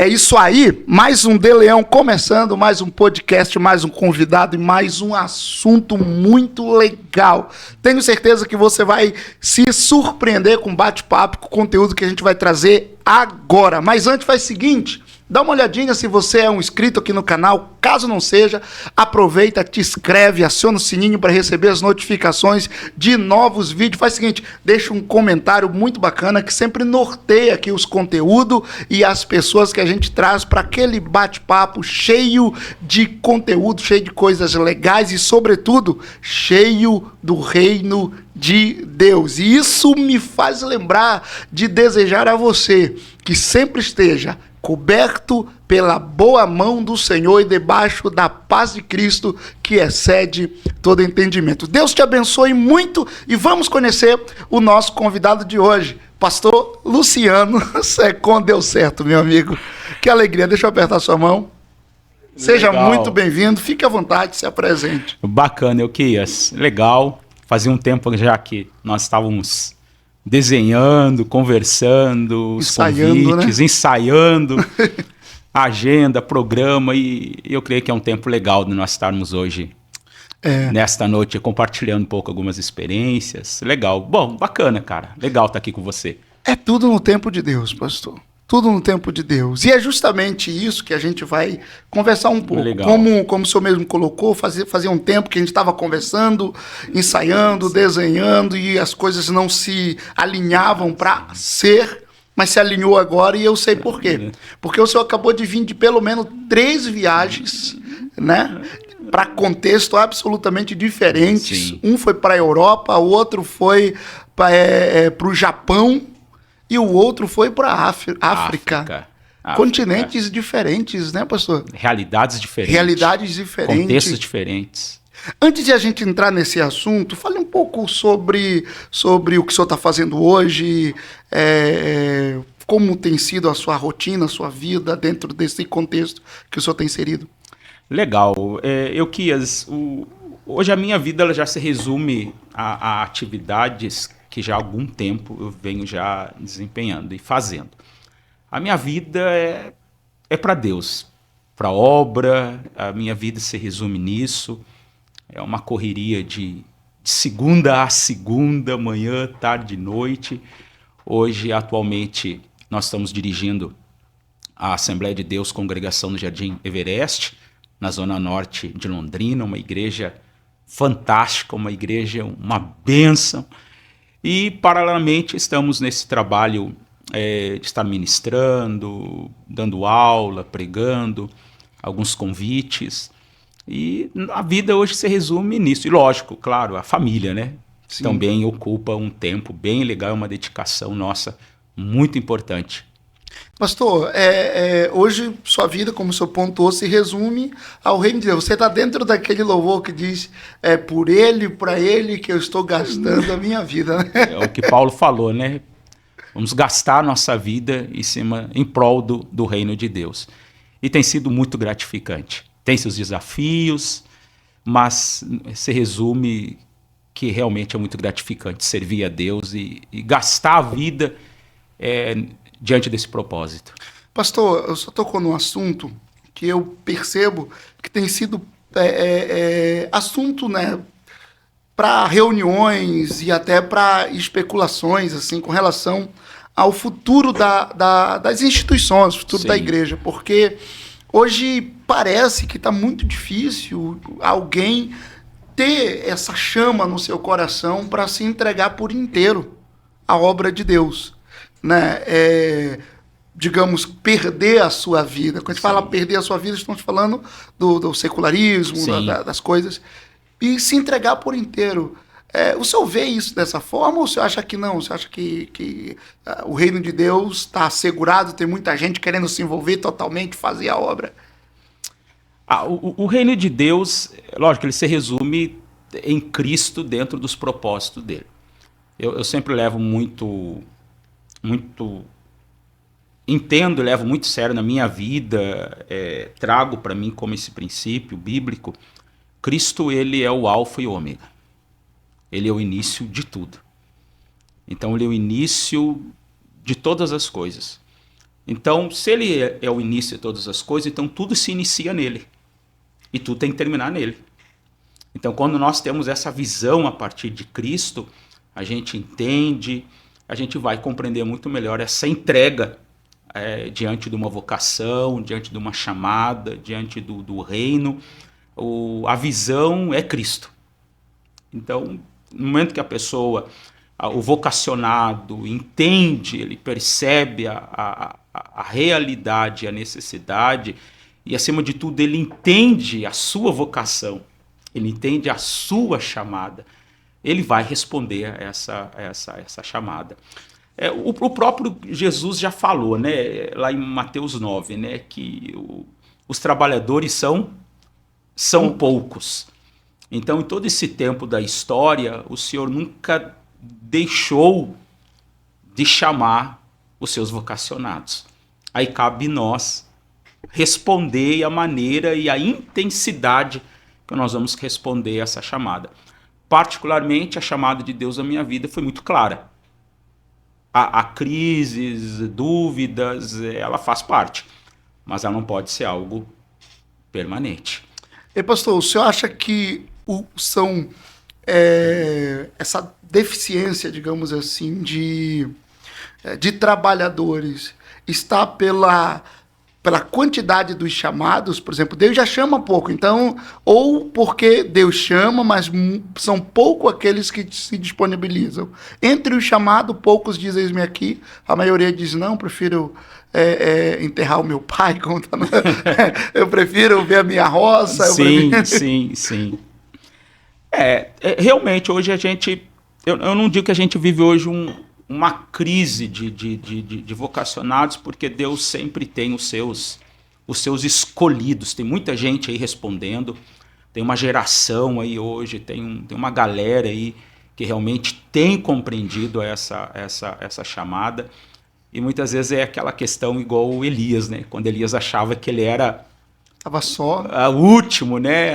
É isso aí, mais um De Leão começando, mais um podcast, mais um convidado e mais um assunto muito legal. Tenho certeza que você vai se surpreender com o bate-papo, com o conteúdo que a gente vai trazer agora. Mas antes faz o seguinte, dá uma olhadinha se você é um inscrito aqui no canal. Caso não seja, aproveita, te inscreve, aciona o sininho para receber as notificações de novos vídeos. Faz o seguinte, deixa um comentário muito bacana que sempre norteia aqui os conteúdos e as pessoas que a gente traz para aquele bate-papo cheio de conteúdo, cheio de coisas legais e, sobretudo, cheio do reino de Deus. E isso me faz lembrar de desejar a você que sempre esteja coberto pela boa mão do Senhor e debaixo da paz de Cristo que excede todo entendimento. Deus te abençoe muito e vamos conhecer o nosso convidado de hoje, pastor Luciano Secom. Deu certo, meu amigo. Que alegria, deixa eu apertar sua mão. Seja Legal. muito bem-vindo, fique à vontade, se apresente. Bacana, Euquias. Legal. Fazia um tempo já que nós estávamos desenhando, conversando, os convites, ensaiando, agenda, programa, e eu creio que é um tempo legal de nós estarmos hoje, nesta noite, compartilhando um pouco algumas experiências. Legal. Bom, bacana, cara. Legal estar aqui com você. É tudo no tempo de Deus, pastor. Tudo no tempo de Deus. E é justamente isso que a gente vai conversar um pouco. Legal. Como o senhor mesmo colocou, fazia um tempo que a gente estava conversando, ensaiando, desenhando, e as coisas não se alinhavam para ser, mas se alinhou agora, e eu sei por quê. Porque o senhor acabou de vir de pelo menos 3 viagens, né? Para contexto absolutamente diferentes. Sim. Um foi para a Europa, o outro foi para o Japão, e o outro foi para a África. Continentes diferentes, né, pastor? Realidades diferentes. Realidades diferentes. Contextos diferentes. Antes de a gente entrar nesse assunto, fale um pouco sobre o que o senhor está fazendo hoje, como tem sido a sua rotina, a sua vida dentro desse contexto que o senhor tem inserido. Legal. Euquias, hoje a minha vida ela já se resume a atividades que já há algum tempo eu venho já desempenhando e fazendo. A minha vida é para Deus, para a obra, a minha vida se resume nisso. É uma correria de segunda a segunda, manhã, tarde e noite. Hoje, atualmente, nós estamos dirigindo a Assembleia de Deus Congregação no Jardim Everest, na zona norte de Londrina, uma igreja fantástica, uma igreja, uma bênção. E, paralelamente, estamos nesse trabalho de estar ministrando, dando aula, pregando, alguns convites. E a vida hoje se resume nisso. E, lógico, claro, a família, né? Sim. Também ocupa um tempo bem legal, uma dedicação nossa muito importante. Pastor, hoje sua vida, como o senhor pontuou, se resume ao reino de Deus. Você está dentro daquele louvor que diz, por ele, para ele que eu estou gastando a minha vida. Né? É o que Paulo falou, né? Vamos gastar a nossa vida em prol do reino de Deus. E tem sido muito gratificante. Tem seus desafios, mas se resume que realmente é muito gratificante servir a Deus e gastar a vida diante desse propósito. Pastor, eu só tocou num assunto que eu percebo que tem sido assunto, né, para reuniões e até para especulações assim, com relação ao futuro das instituições, o futuro da igreja, porque hoje parece que está muito difícil alguém ter essa chama no seu coração para se entregar por inteiro à obra de Deus. Né? Digamos, perder a sua vida. Quando a gente fala perder a sua vida, estamos falando do secularismo, das coisas, e se entregar por inteiro. O senhor vê isso dessa forma ou o senhor acha que não? Você acha que o reino de Deus está assegurado, tem muita gente querendo se envolver totalmente, fazer a obra? O reino de Deus, lógico, ele se resume em Cristo dentro dos propósitos dele. Eu sempre levo muito entendo, levo muito sério na minha vida, trago para mim como esse princípio bíblico. Cristo, ele é o alfa e o ômega. Ele é o início de tudo. Então, ele é o início de todas as coisas. Então, se ele é o início de todas as coisas, então tudo se inicia nele. E tudo tem que terminar nele. Então, quando nós temos essa visão a partir de Cristo, a gente entende, a gente vai compreender muito melhor essa entrega diante de uma vocação, diante de uma chamada, diante do reino. A visão é Cristo. Então, no momento que a pessoa, o vocacionado, entende, ele percebe a realidade, a necessidade, e acima de tudo ele entende a sua vocação, ele entende a sua chamada, ele vai responder a essa chamada. O próprio Jesus já falou, né, lá em Mateus 9, né, que os trabalhadores são poucos. Então, em todo esse tempo da história, o Senhor nunca deixou de chamar os seus vocacionados. Aí cabe nós responder a maneira e a intensidade que nós vamos responder a essa chamada. Particularmente, a chamada de Deus na minha vida foi muito clara. Há crises, dúvidas, ela faz parte, mas ela não pode ser algo permanente. E pastor, o senhor acha que essa deficiência, digamos assim, de trabalhadores está pela quantidade dos chamados? Por exemplo, Deus já chama pouco, então, ou porque Deus chama, mas são poucos aqueles que se disponibilizam. Entre os chamados, poucos dizem eis-me aqui, a maioria diz não, prefiro enterrar o meu pai, eu prefiro ver a minha roça. Sim. Realmente, hoje eu não digo que a gente vive hoje uma crise de vocacionados, porque Deus sempre tem os seus escolhidos. Tem muita gente aí respondendo, tem uma geração aí hoje, tem uma galera aí que realmente tem compreendido essa chamada, e muitas vezes é aquela questão igual o Elias, né? Quando Elias achava que ele era estava só o último, né?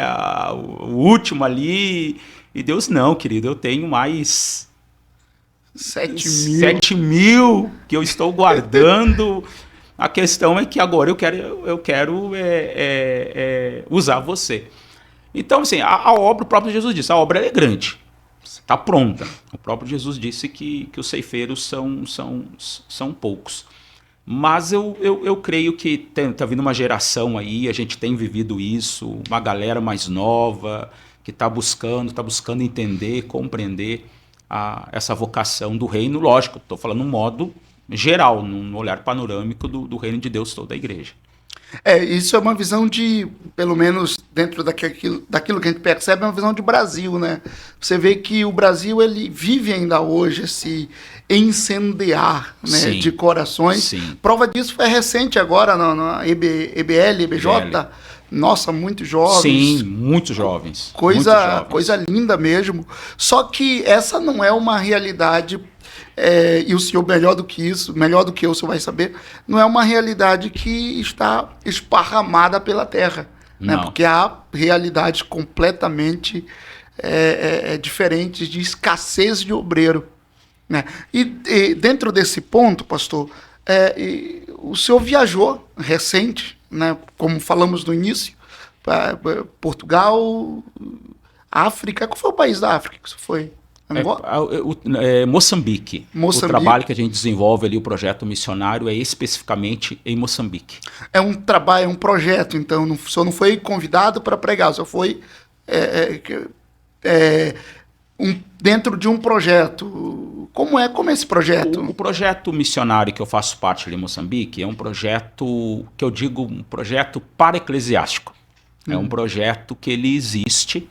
O último ali, e Deus não, querido, eu tenho mais 7 mil que eu estou guardando. A questão é que agora eu quero usar você. Então, assim, a obra, o próprio Jesus disse, a obra é grande, está pronta. O próprio Jesus disse que os ceifeiros são poucos. Mas eu creio que está vindo uma geração aí, a gente tem vivido isso, uma galera mais nova que está buscando entender, compreender essa vocação do reino. Lógico, estou falando no modo geral, no olhar panorâmico do reino de Deus, toda a igreja. Isso é uma visão pelo menos dentro daquilo que a gente percebe, é uma visão de Brasil, né? Você vê que o Brasil, ele vive ainda hoje esse incendiar, né, sim, de corações. Sim. Prova disso foi recente agora na EBL, EBJ. Nossa, muito jovens. Sim, muito jovens. Coisa linda mesmo. Só que essa não é uma realidade, e o senhor melhor do que eu, o senhor vai saber, não é uma realidade que está esparramada pela terra. Né? Porque há realidades completamente diferentes de escassez de obreiro. Né? E dentro desse ponto, pastor, o senhor viajou recente, né, como falamos no início, para Portugal, África. Qual foi o país da África que você foi? Moçambique. O trabalho que a gente desenvolve ali, o projeto missionário, é especificamente em Moçambique. É um trabalho, é um projeto, então o senhor não foi convidado para pregar, o senhor foi dentro de um projeto. Como é esse projeto? O projeto missionário que eu faço parte ali em Moçambique é um projeto que eu digo um projeto para-eclesiástico. É um projeto que ele existe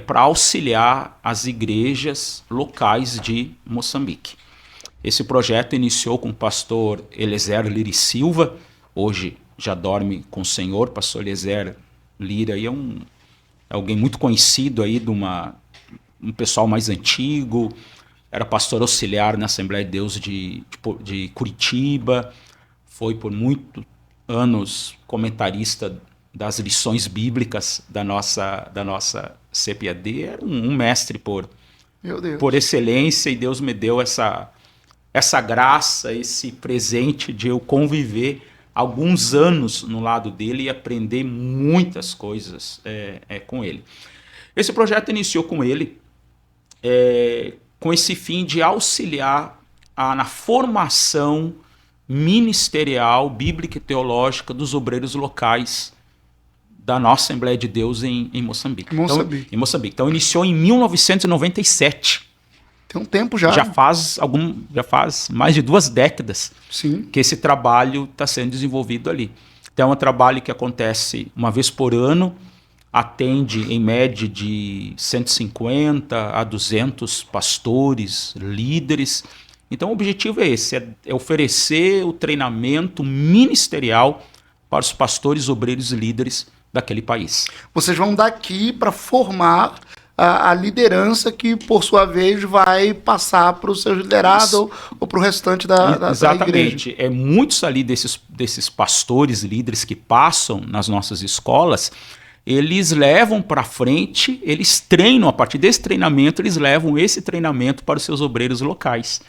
para auxiliar as igrejas locais de Moçambique. Esse projeto iniciou com o pastor Eliezer Lira e Silva, hoje já dorme com o Senhor. Pastor Eliezer Lira é alguém muito conhecido aí um pessoal mais antigo, era pastor auxiliar na Assembleia de Deus de Curitiba, foi por muitos anos comentarista das lições bíblicas da nossa CPAD, era um mestre por excelência, e Deus me deu essa essa graça, esse presente de eu conviver alguns anos no lado dele e aprender muitas coisas com ele. Esse projeto iniciou com ele, com esse fim de auxiliar na formação ministerial, bíblica e teológica dos obreiros locais da nossa Assembleia de Deus em Moçambique. Em Moçambique. Então iniciou em 1997. Tem um tempo já. Já faz mais de 2 décadas. Sim. Que esse trabalho está sendo desenvolvido ali. Então é um trabalho que acontece uma vez por ano, atende em média de 150 a 200 pastores, líderes. Então o objetivo é esse, é oferecer o treinamento ministerial para os pastores, obreiros e líderes daquele país. Vocês vão daqui para formar a liderança que, por sua vez, vai passar para o seu liderado ou para o restante da igreja. Exatamente. Muitos ali desses pastores, líderes que passam nas nossas escolas, eles levam para frente, eles treinam, a partir desse treinamento, eles levam esse treinamento para os seus obreiros locais.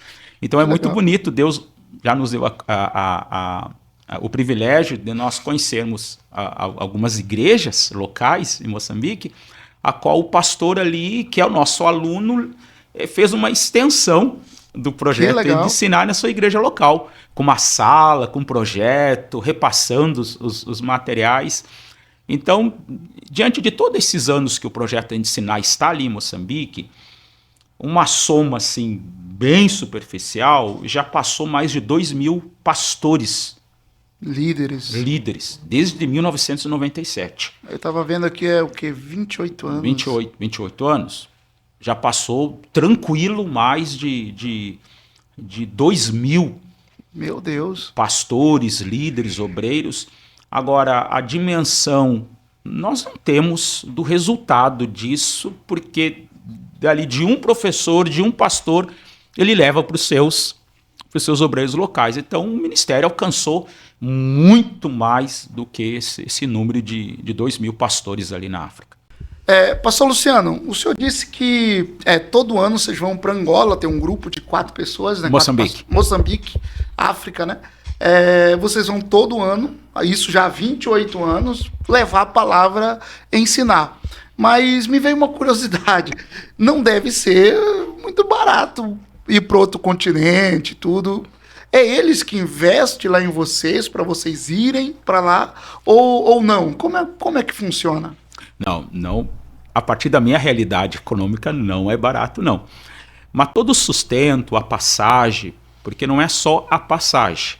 Então é muito bonito, Deus já nos deu o privilégio de nós conhecermos algumas igrejas locais em Moçambique, a qual o pastor ali, que é o nosso aluno, fez uma extensão do projeto de ensinar na sua igreja local, com uma sala, com um projeto, repassando os materiais. Então, diante de todos esses anos que o projeto de ensinar está ali em Moçambique, uma soma assim, bem superficial, já passou mais de 2.000 pastores. Líderes, desde 1997. Eu estava vendo aqui, o quê? 28 anos? 28 anos. Já passou tranquilo mais de 2.000. Meu Deus. Pastores, líderes, obreiros. Agora, a dimensão, nós não temos do resultado disso, porque dali de um professor, de um pastor, ele leva para os seus obreiros locais. Então, o ministério alcançou muito mais do que esse número de 2.000 pastores ali na África. Pastor Luciano, o senhor disse que todo ano vocês vão para Angola, tem um grupo de 4 pessoas, né? Moçambique, África, né? Vocês vão todo ano, isso já há 28 anos, levar a palavra, ensinar. Mas me veio uma curiosidade, não deve ser muito barato ir para outro continente, tudo. É eles que investem lá em vocês, para vocês irem para lá, ou não? Como é que funciona? Não. A partir da minha realidade econômica, não é barato, não. Mas todo o sustento, a passagem, porque não é só a passagem.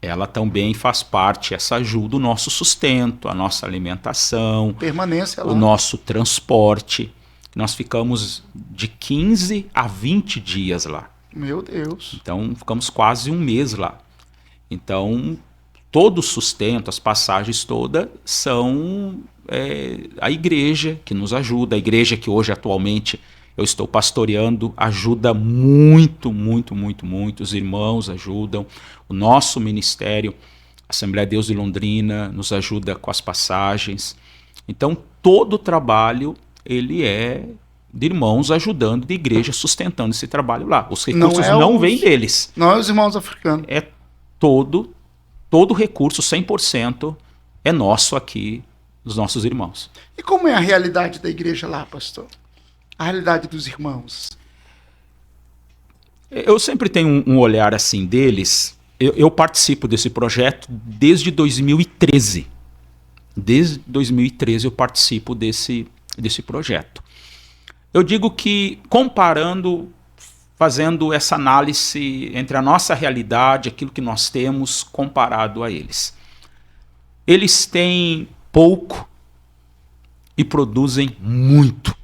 Ela também faz parte, essa ajuda, o nosso sustento, a nossa alimentação, permanência lá, o nosso transporte. Nós ficamos de 15 a 20 dias lá. Meu Deus. Então, ficamos quase um mês lá. Então, todo o sustento, as passagens todas, são a igreja que nos ajuda. A igreja que hoje, atualmente, eu estou pastoreando, ajuda muito. Os irmãos ajudam. O nosso ministério, a Assembleia de Deus de Londrina, nos ajuda com as passagens. Então, todo o trabalho, ele é de irmãos ajudando, de igreja sustentando esse trabalho lá. Os recursos não vêm deles. Não é os irmãos africanos. É todo o recurso, 100%, é nosso aqui, dos nossos irmãos. E como é a realidade da igreja lá, pastor? A realidade dos irmãos? Eu sempre tenho um olhar assim deles. Eu participo desse projeto desde 2013. Desde 2013 eu participo desse projeto. Eu digo que, comparando, fazendo essa análise entre a nossa realidade, aquilo que nós temos, comparado a eles. Eles têm pouco e produzem muito.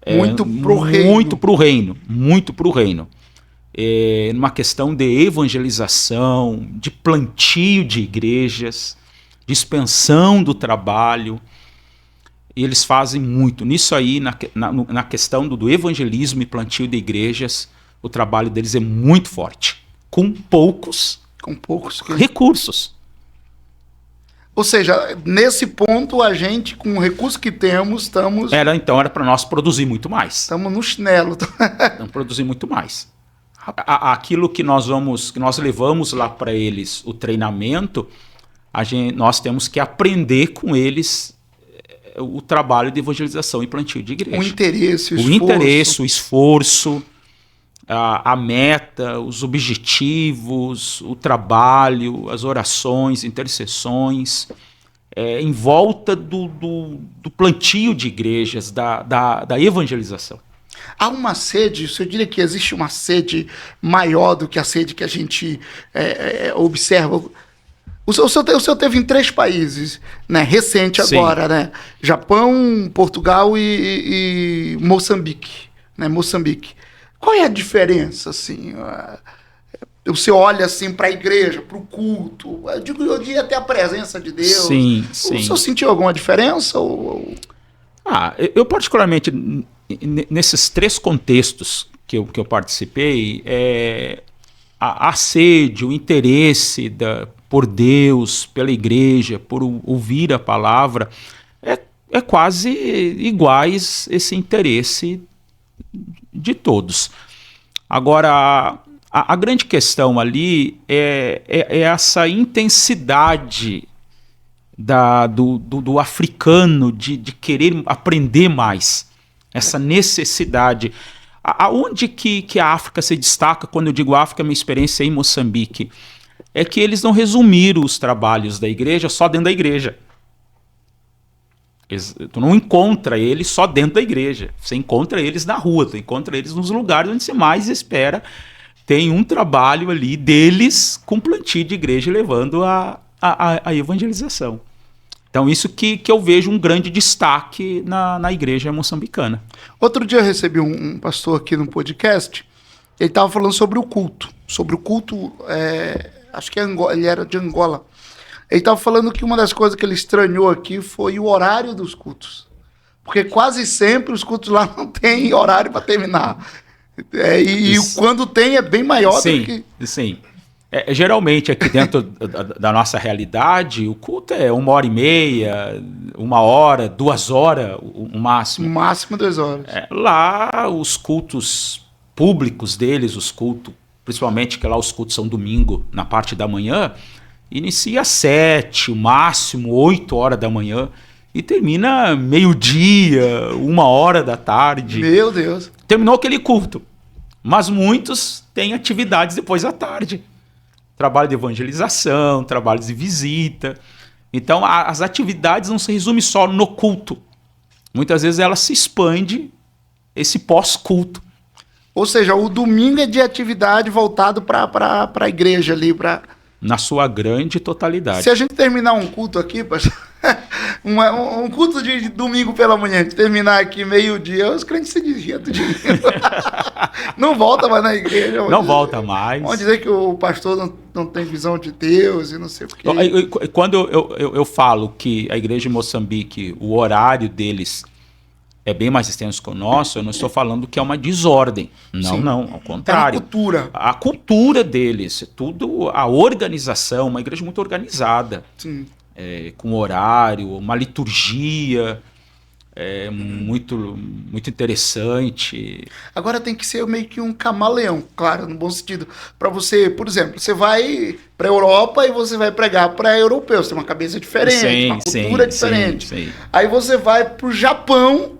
Muito para o reino. Numa questão de evangelização, de plantio de igrejas, de expansão do trabalho. Eles fazem muito. Nisso aí, na questão do evangelismo e plantio de igrejas, o trabalho deles é muito forte. Com poucos recursos. Ou seja, nesse ponto, a gente, com o recurso que temos, estamos Era para nós produzir muito mais. no chinelo. Não produzir muito mais. Aquilo que nós levamos lá para eles, o treinamento, nós temos que aprender com eles o trabalho de evangelização e plantio de igreja. O interesse, o esforço, a meta, os objetivos, o trabalho, as orações, intercessões, em volta do plantio de igrejas, da evangelização. Há uma sede, eu diria que existe uma sede maior do que a sede que a gente observa. O senhor teve em 3 países, né, recente agora, Sim. né? Japão, Portugal e Moçambique, né? Moçambique. Qual é a diferença, assim? Você olha assim para a igreja, para o culto, eu digo até a presença de Deus. Sim. O senhor sentiu alguma diferença? Eu particularmente, nesses 3 contextos que eu participei, a sede, o interesse por Deus, pela igreja, por ouvir a palavra, é quase iguais esse interesse de todos. Agora, a grande questão ali é essa intensidade do africano de querer aprender mais, essa necessidade. Aonde que a África se destaca? Quando eu digo África, minha experiência em Moçambique, é que eles não resumiram os trabalhos da igreja só dentro da igreja. Tu não encontra eles só dentro da igreja. Você encontra eles na rua, tu encontra eles nos lugares onde você mais espera. Tem um trabalho ali deles com plantio de igreja levando a evangelização. Então isso que eu vejo um grande destaque na igreja moçambicana. Outro dia eu recebi um pastor aqui no podcast, ele estava falando sobre o culto. Acho que ele era de Angola. Ele estava falando que uma das coisas que ele estranhou aqui foi o horário dos cultos. Porque quase sempre os cultos lá não tem horário para terminar. E quando tem é bem maior do que... Sim. Geralmente aqui dentro da nossa realidade, o culto é 1h30, 1 hora, 2 horas, o máximo. No máximo 2 horas. Lá os cultos públicos deles, principalmente que lá os cultos são domingo, na parte da manhã, inicia às 7, o máximo 8 horas da manhã e termina meio-dia, 1 hora da tarde. Meu Deus. Terminou aquele culto. Mas muitos têm atividades depois à tarde. Trabalho de evangelização, trabalhos de visita. Então as atividades não se resumem só no culto. Muitas vezes ela se expande esse pós-culto. Ou seja, o domingo é de atividade voltado para a igreja ali, na sua grande totalidade. Se a gente terminar um culto aqui, pastor, um culto de domingo pela manhã, de terminar aqui meio-dia, os crentes se desviam do dinheiro. Não volta mais na igreja. Não volta mais. Vamos dizer que o pastor não tem visão de Deus e não sei o quê. Quando eu falo que a igreja de Moçambique, o horário deles é bem mais extenso que o nosso, eu não estou falando que é uma desordem. Não, ao contrário. É a cultura. A cultura deles, tudo, a organização, uma igreja muito organizada. Sim. Com horário, uma liturgia muito, muito interessante. Agora tem que ser meio que um camaleão, claro, no bom sentido. Para você, por exemplo, você vai para a Europa e você vai pregar para europeus, tem uma cabeça diferente, uma cultura diferente. Sim. Aí você vai para o Japão,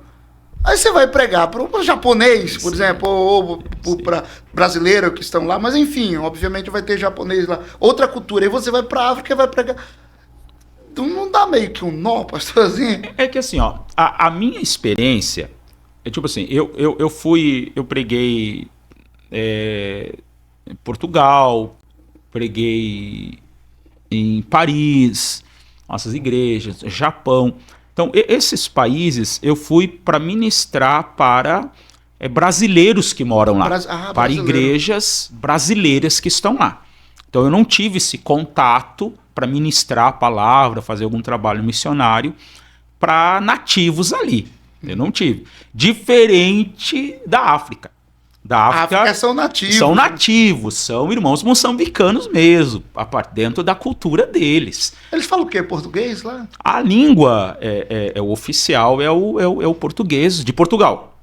aí você vai pregar para o japonês, por exemplo, ou para brasileiro que estão lá, mas enfim, obviamente vai ter japonês lá, outra cultura. Aí você vai para a África e vai pregar. Então não dá meio que um nó, pastorzinho? É que assim, ó, a minha experiência é tipo assim, eu preguei em Portugal, preguei em Paris, nossas igrejas, Japão. Então, esses países eu fui para ministrar para brasileiros que moram lá, para igrejas brasileiras que estão lá. Então, eu não tive esse contato para ministrar a palavra, fazer algum trabalho missionário para nativos ali. Eu não tive. Diferente da África. da África são nativos. São nativos, são irmãos moçambicanos mesmo, dentro da cultura deles. Eles falam o quê? Português lá? A língua o oficial é o português de Portugal.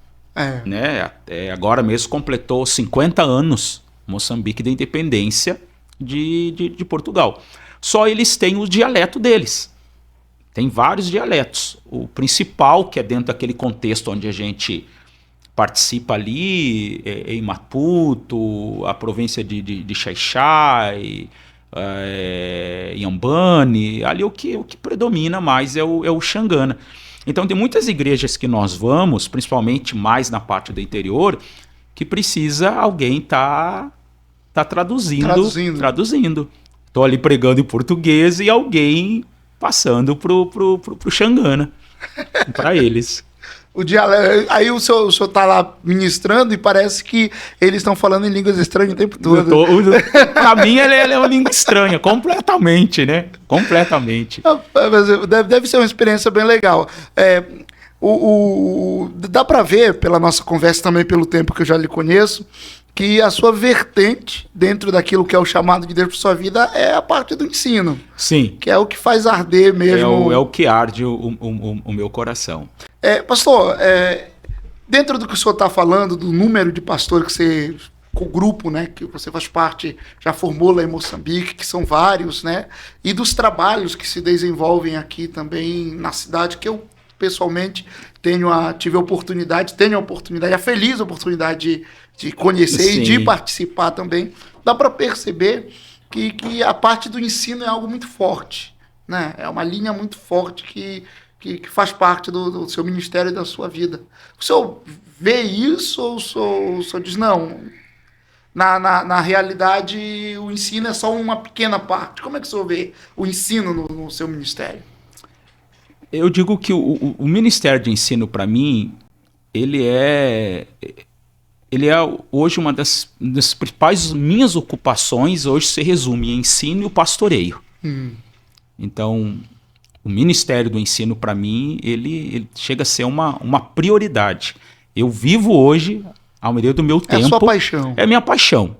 Né? Agora mesmo completou 50 anos Moçambique da independência de Portugal. Só eles têm o dialeto deles. Tem vários dialetos. O principal, que é dentro daquele contexto onde a gente participa ali, em Maputo, a província de Xai-Xai, Inhambane, ali o que predomina mais é o Xangana. Então tem muitas igrejas que nós vamos, principalmente mais na parte do interior, que precisa alguém tá traduzindo. Estou ali pregando em português e alguém passando pro Xangana, para eles. O dialeto, aí o senhor está lá ministrando e parece que eles estão falando em línguas estranhas o tempo todo. Para mim, ele é uma língua estranha, completamente, né? Completamente. Deve ser uma experiência bem legal. Dá para ver, pela nossa conversa também, pelo tempo que eu já lhe conheço, que a sua vertente, dentro daquilo que é o chamado de Deus para sua vida, é a parte do ensino. Sim. Que é o que faz arder mesmo. É o que arde o meu coração. Pastor, dentro do que o senhor está falando, do número de pastores que você, com o grupo, né, que você faz parte, já formou lá em Moçambique, que são vários, né, e dos trabalhos que se desenvolvem aqui também na cidade, que eu pessoalmente tive a oportunidade, a feliz oportunidade de conhecer Sim. e de participar também. Dá para perceber que a parte do ensino é algo muito forte, né? É uma linha muito forte que faz parte do seu ministério e da sua vida. O senhor vê isso ou o senhor diz, não, na realidade o ensino é só uma pequena parte? Como é que o senhor vê o ensino no seu ministério? Eu digo que o Ministério de Ensino, para mim, ele é hoje uma das principais minhas ocupações, hoje se resume em ensino e o pastoreio. Então, o Ministério do Ensino, para mim, ele chega a ser uma prioridade. Eu vivo hoje, ao meio do meu tempo... É a sua paixão. É a minha paixão.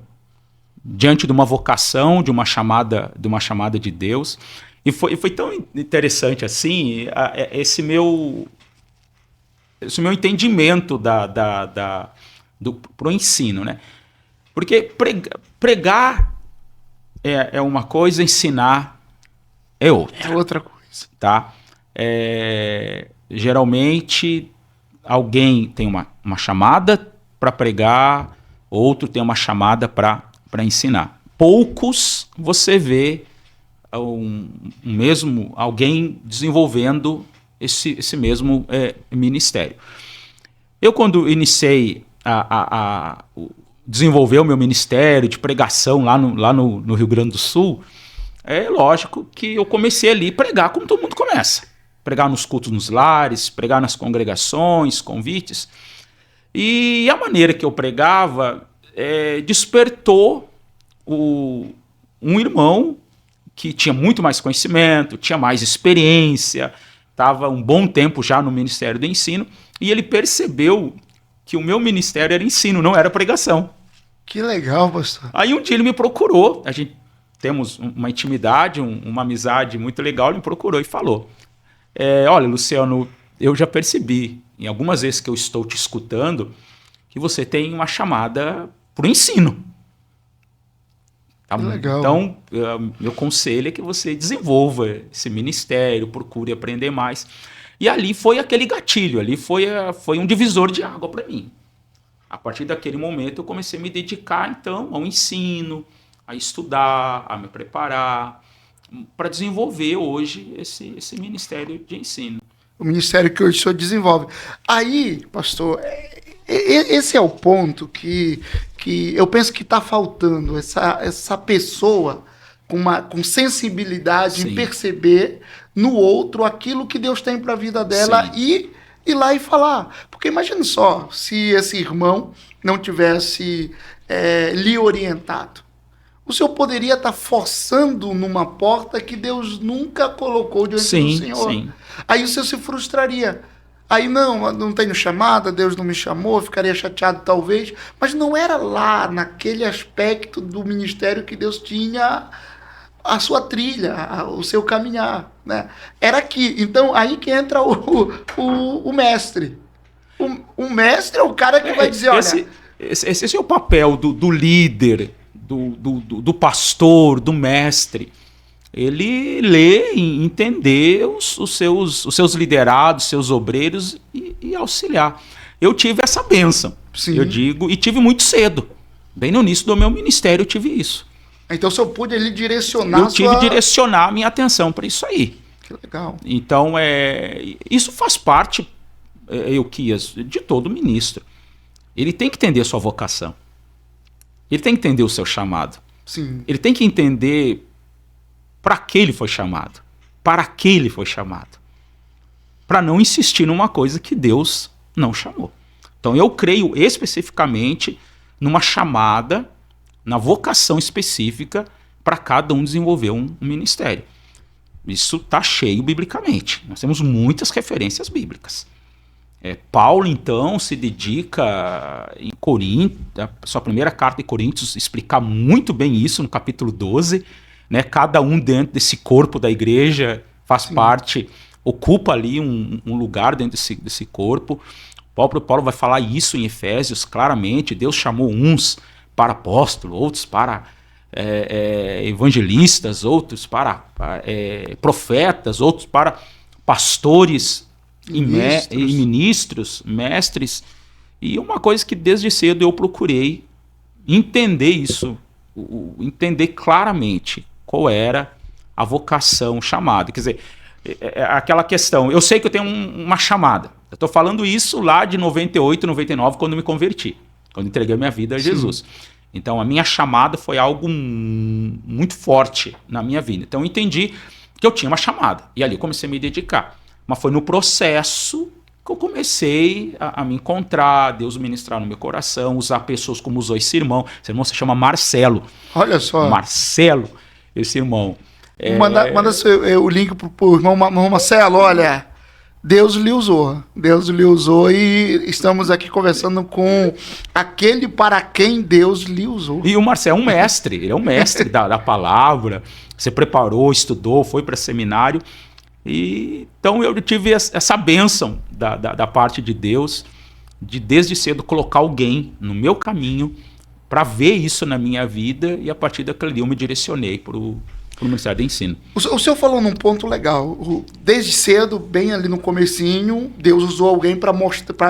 Diante de uma vocação, de uma chamada de Deus. E foi tão interessante assim, esse meu entendimento pro ensino, né? Porque pregar é uma coisa, ensinar é outra. É outra coisa. Tá? Geralmente, alguém tem uma chamada para pregar, outro tem uma chamada para ensinar. Poucos você vê alguém desenvolvendo esse mesmo ministério. Eu, quando iniciei a desenvolver o meu ministério de pregação lá no Rio Grande do Sul, é lógico que eu comecei ali a pregar como todo mundo começa. Pregar nos cultos nos lares, pregar nas congregações, convites. E a maneira que eu pregava despertou um irmão que tinha muito mais conhecimento, tinha mais experiência, estava um bom tempo já no Ministério do Ensino, e ele percebeu que o meu ministério era ensino, não era pregação. Que legal, pastor. Aí um dia ele me procurou, a gente temos uma intimidade, uma amizade muito legal, ele me procurou e falou, olha, Luciano, eu já percebi, em algumas vezes que eu estou te escutando, que você tem uma chamada para o ensino. Tá? Legal. Então, meu conselho é que você desenvolva esse ministério, procure aprender mais. E ali foi aquele gatilho, ali foi um divisor de água para mim. A partir daquele momento, eu comecei a me dedicar, então, ao ensino, a estudar, a me preparar, para desenvolver hoje esse ministério de ensino. O ministério que hoje o senhor desenvolve. Aí, pastor, esse é o ponto que eu penso que está faltando, essa pessoa com sensibilidade Sim. em perceber no outro aquilo que Deus tem para a vida dela. Sim. E ir lá e falar. Porque imagine só, se esse irmão não tivesse lhe orientado. O senhor poderia estar forçando numa porta que Deus nunca colocou diante do Senhor. Sim. Aí o senhor se frustraria. Aí não tenho chamada, Deus não me chamou, ficaria chateado talvez, mas não era lá, naquele aspecto do ministério que Deus tinha a sua trilha, o seu caminhar, né? Era aqui. Então, aí que entra o mestre. O mestre é o cara que vai dizer, olha... Esse é o papel do líder, do pastor, do mestre. Ele lê e entender os seus liderados, seus obreiros e auxiliar. Eu tive essa bênção, Sim. eu digo, e tive muito cedo. Bem no início do meu ministério eu tive isso. Então o senhor pôde ali direcionar eu tive que direcionar a minha atenção para isso aí. Que legal. Então, isso faz parte, Euquias, de todo ministro. Ele tem que entender a sua vocação. Ele tem que entender o seu chamado. Sim. Ele tem que entender para que ele foi chamado. Para que ele foi chamado. Para não insistir numa coisa que Deus não chamou. Então eu creio especificamente numa chamada, na vocação específica para cada um desenvolver um ministério. Isso está cheio biblicamente. Nós temos muitas referências bíblicas. Paulo, então, se dedica em Coríntios, a sua primeira carta em Coríntios, explicar muito bem isso no capítulo 12. Né? Cada um dentro desse corpo da igreja faz Sim. parte, ocupa ali um lugar dentro desse corpo. O próprio Paulo vai falar isso em Efésios claramente. Deus chamou uns para apóstolos, outros para evangelistas, outros para profetas, outros para pastores e ministros, mestres. E uma coisa que desde cedo eu procurei entender isso, entender claramente qual era a vocação, chamada. Quer dizer, aquela questão, eu sei que eu tenho uma chamada. Eu estou falando isso lá de 98, 99, quando me converti, quando entreguei minha vida a Jesus. Sim. Então a minha chamada foi algo muito forte na minha vida. Então eu entendi que eu tinha uma chamada. E ali eu comecei a me dedicar. Mas foi no processo que eu comecei a me encontrar, Deus ministrar no meu coração, usar pessoas como usou esse irmão. Esse irmão se chama Marcelo. Olha só. Marcelo, esse irmão. Manda o link pro irmão Marcelo, olha, Deus lhe usou. Deus lhe usou e estamos aqui conversando com aquele para quem Deus lhe usou. E o Marcelo é um mestre, ele é um mestre da palavra. Você preparou, estudou, foi para seminário. E então eu tive essa bênção da parte de Deus, de desde cedo colocar alguém no meu caminho para ver isso na minha vida, e a partir daquele dia eu me direcionei para o Ministério de Ensino. O senhor falou num ponto legal. Desde cedo, bem ali no comecinho, Deus usou alguém para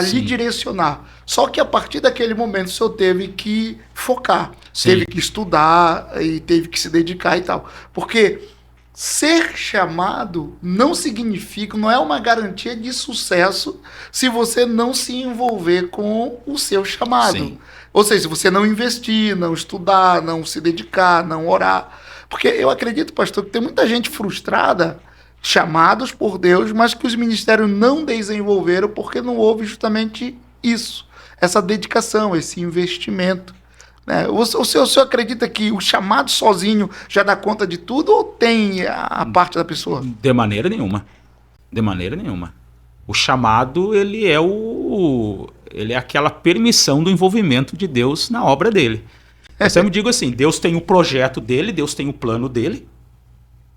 lhe direcionar. Só que a partir daquele momento o senhor teve que focar, Sim. teve que estudar e teve que se dedicar e tal. Porque ser chamado não significa, não é uma garantia de sucesso se você não se envolver com o seu chamado. Sim. Ou seja, se você não investir, não estudar, não se dedicar, não orar. Porque eu acredito, pastor, que tem muita gente frustrada, chamados por Deus, mas que os ministérios não desenvolveram porque não houve justamente isso, essa dedicação, esse investimento. Né? O senhor acredita que o chamado sozinho já dá conta de tudo ou tem a parte da pessoa? De maneira nenhuma. De maneira nenhuma. O chamado, ele é aquela permissão do envolvimento de Deus na obra dele. Eu sempre digo assim, Deus tem o projeto dele, Deus tem o plano dele,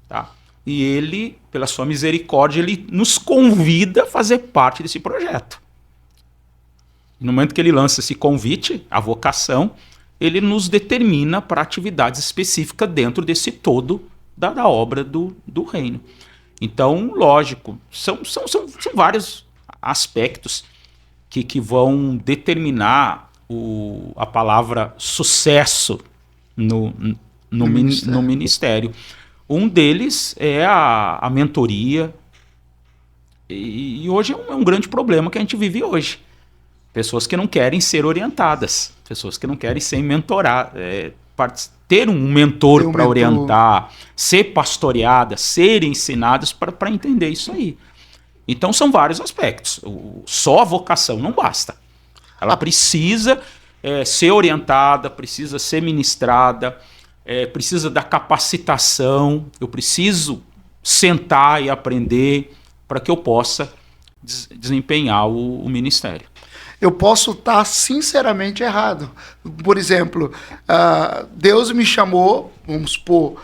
tá? E ele, pela sua misericórdia, ele nos convida a fazer parte desse projeto. No momento que ele lança esse convite, a vocação, ele nos determina para atividades específicas dentro desse todo da obra do reino. Então, lógico, são vários aspectos que vão determinar a palavra sucesso no ministério. Um deles é a mentoria, e hoje é um grande problema que a gente vive hoje. Pessoas que não querem ser orientadas, pessoas que não querem ser mentoradas, ter um mentor para orientar, ser pastoreadas, ser ensinadas para entender isso aí. Então são vários aspectos. Só a vocação não basta. Ela precisa ser orientada, precisa ser ministrada, precisa da capacitação. Eu preciso sentar e aprender para que eu possa desempenhar o ministério. Eu posso estar sinceramente errado. Por exemplo, Deus me chamou, vamos supor,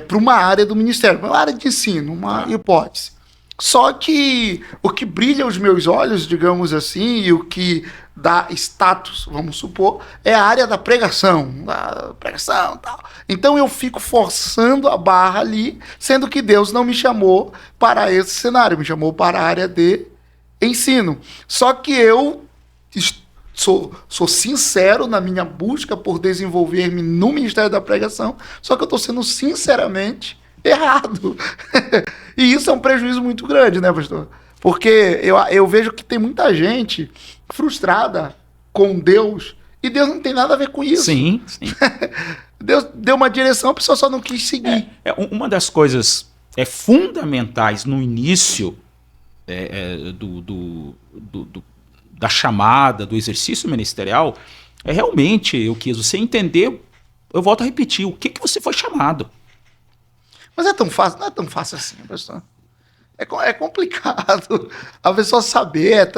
para uma área do ministério, uma área de ensino, uma hipótese. Só que o que brilha aos meus olhos, digamos assim, e o que dá status, vamos supor, é a área da pregação e tal. Então eu fico forçando a barra ali, sendo que Deus não me chamou para esse cenário, me chamou para a área de ensino. Só que eu sou sincero na minha busca por desenvolver-me no Ministério da Pregação, só que eu estou sendo sinceramente errado. E isso é um prejuízo muito grande, né, pastor? Porque eu vejo que tem muita gente frustrada com Deus e Deus não tem nada a ver com isso. Sim. Deus deu uma direção, a pessoa só não quis seguir. Uma das coisas fundamentais no início da chamada, do exercício ministerial, é realmente, você entender, eu volto a repetir, o que você foi chamado. Mas é tão fácil, não é tão fácil assim, pastor. É complicado a pessoa saber,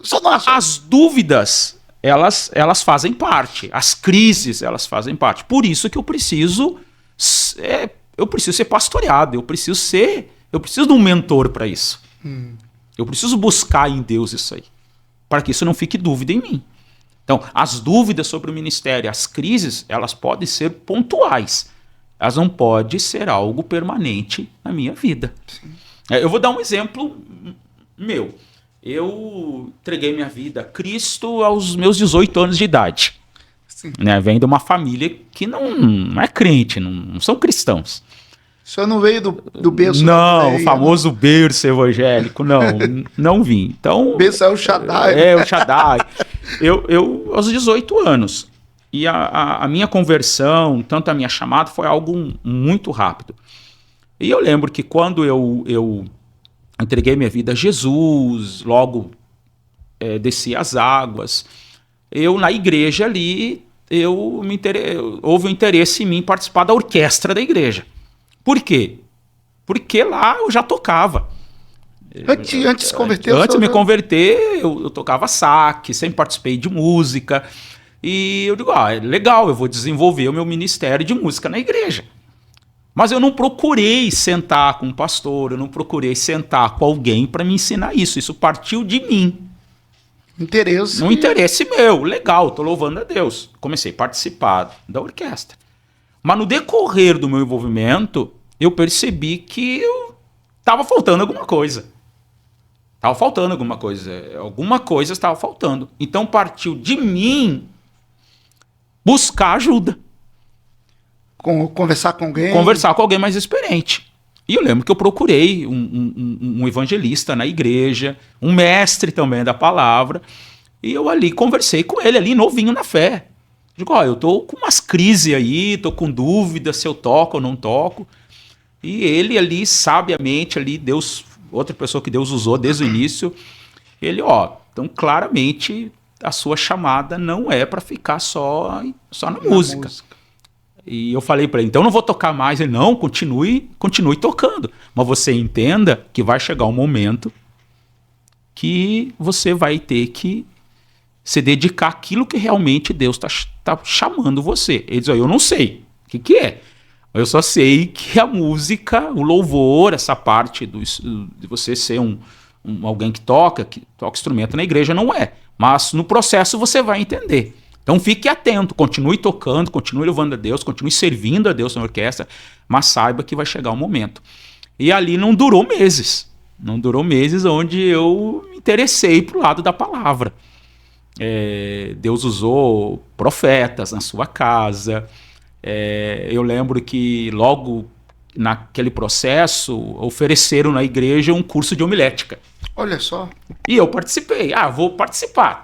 só não acha. As dúvidas, elas fazem parte, as crises, elas fazem parte. Por isso que eu preciso ser pastoreado, eu preciso de um mentor para isso. Eu preciso buscar em Deus isso aí, para que isso não fique dúvida em mim. Então, as dúvidas sobre o ministério, as crises, elas podem ser pontuais. Elas não podem ser algo permanente na minha vida. Eu vou dar um exemplo meu. Eu entreguei minha vida a Cristo aos meus 18 anos de idade. Né? Venho de uma família que não é crente, não são cristãos. O senhor não veio do berço? Não, o famoso berço evangélico, não vim. Então, o berço é o Shaddai. O Shaddai. Eu aos 18 anos. E a minha conversão, tanto a minha chamada, foi algo muito rápido. E eu lembro que quando eu entreguei minha vida a Jesus, logo desci as águas, na igreja ali, houve um interesse em mim participar da orquestra da igreja. Por quê? Porque lá eu já tocava. Antes de se converter? Antes de me converter, eu tocava saque, sempre participei de música. E eu digo, legal, eu vou desenvolver o meu ministério de música na igreja. Mas eu não procurei sentar com um pastor, eu não procurei sentar com alguém para me ensinar isso. Isso partiu de mim. Interesse. Um interesse meu, legal, estou louvando a Deus. Comecei a participar da orquestra. Mas no decorrer do meu envolvimento, eu percebi que estava faltando alguma coisa. Alguma coisa estava faltando. Então partiu de mim buscar ajuda. Conversar com alguém? Conversar com alguém mais experiente. E eu lembro que eu procurei um evangelista na igreja, um mestre também da palavra, e eu ali conversei com ele, ali novinho na fé. Digo, eu tô com umas crises aí, tô com dúvida se eu toco ou não toco. E ele ali, sabiamente, Deus, outra pessoa que Deus usou desde o início, ele, então claramente a sua chamada não é para ficar só na música. E eu falei para ele, então eu não vou tocar mais. Ele, não, continue tocando. Mas você entenda que vai chegar um momento que você vai ter que se dedicar àquilo que realmente Deus está chamando você. Ele diz, eu não sei o que é. Eu só sei que a música, o louvor, essa parte de você ser alguém que toca instrumento na igreja, não é. Mas no processo você vai entender. Então fique atento, continue tocando, continue louvando a Deus, continue servindo a Deus na orquestra, mas saiba que vai chegar um momento. E ali não durou meses onde eu me interessei para o lado da palavra. Deus usou profetas na sua casa. Eu lembro que logo naquele processo ofereceram na igreja um curso de homilética. Olha só. E eu participei. Vou participar.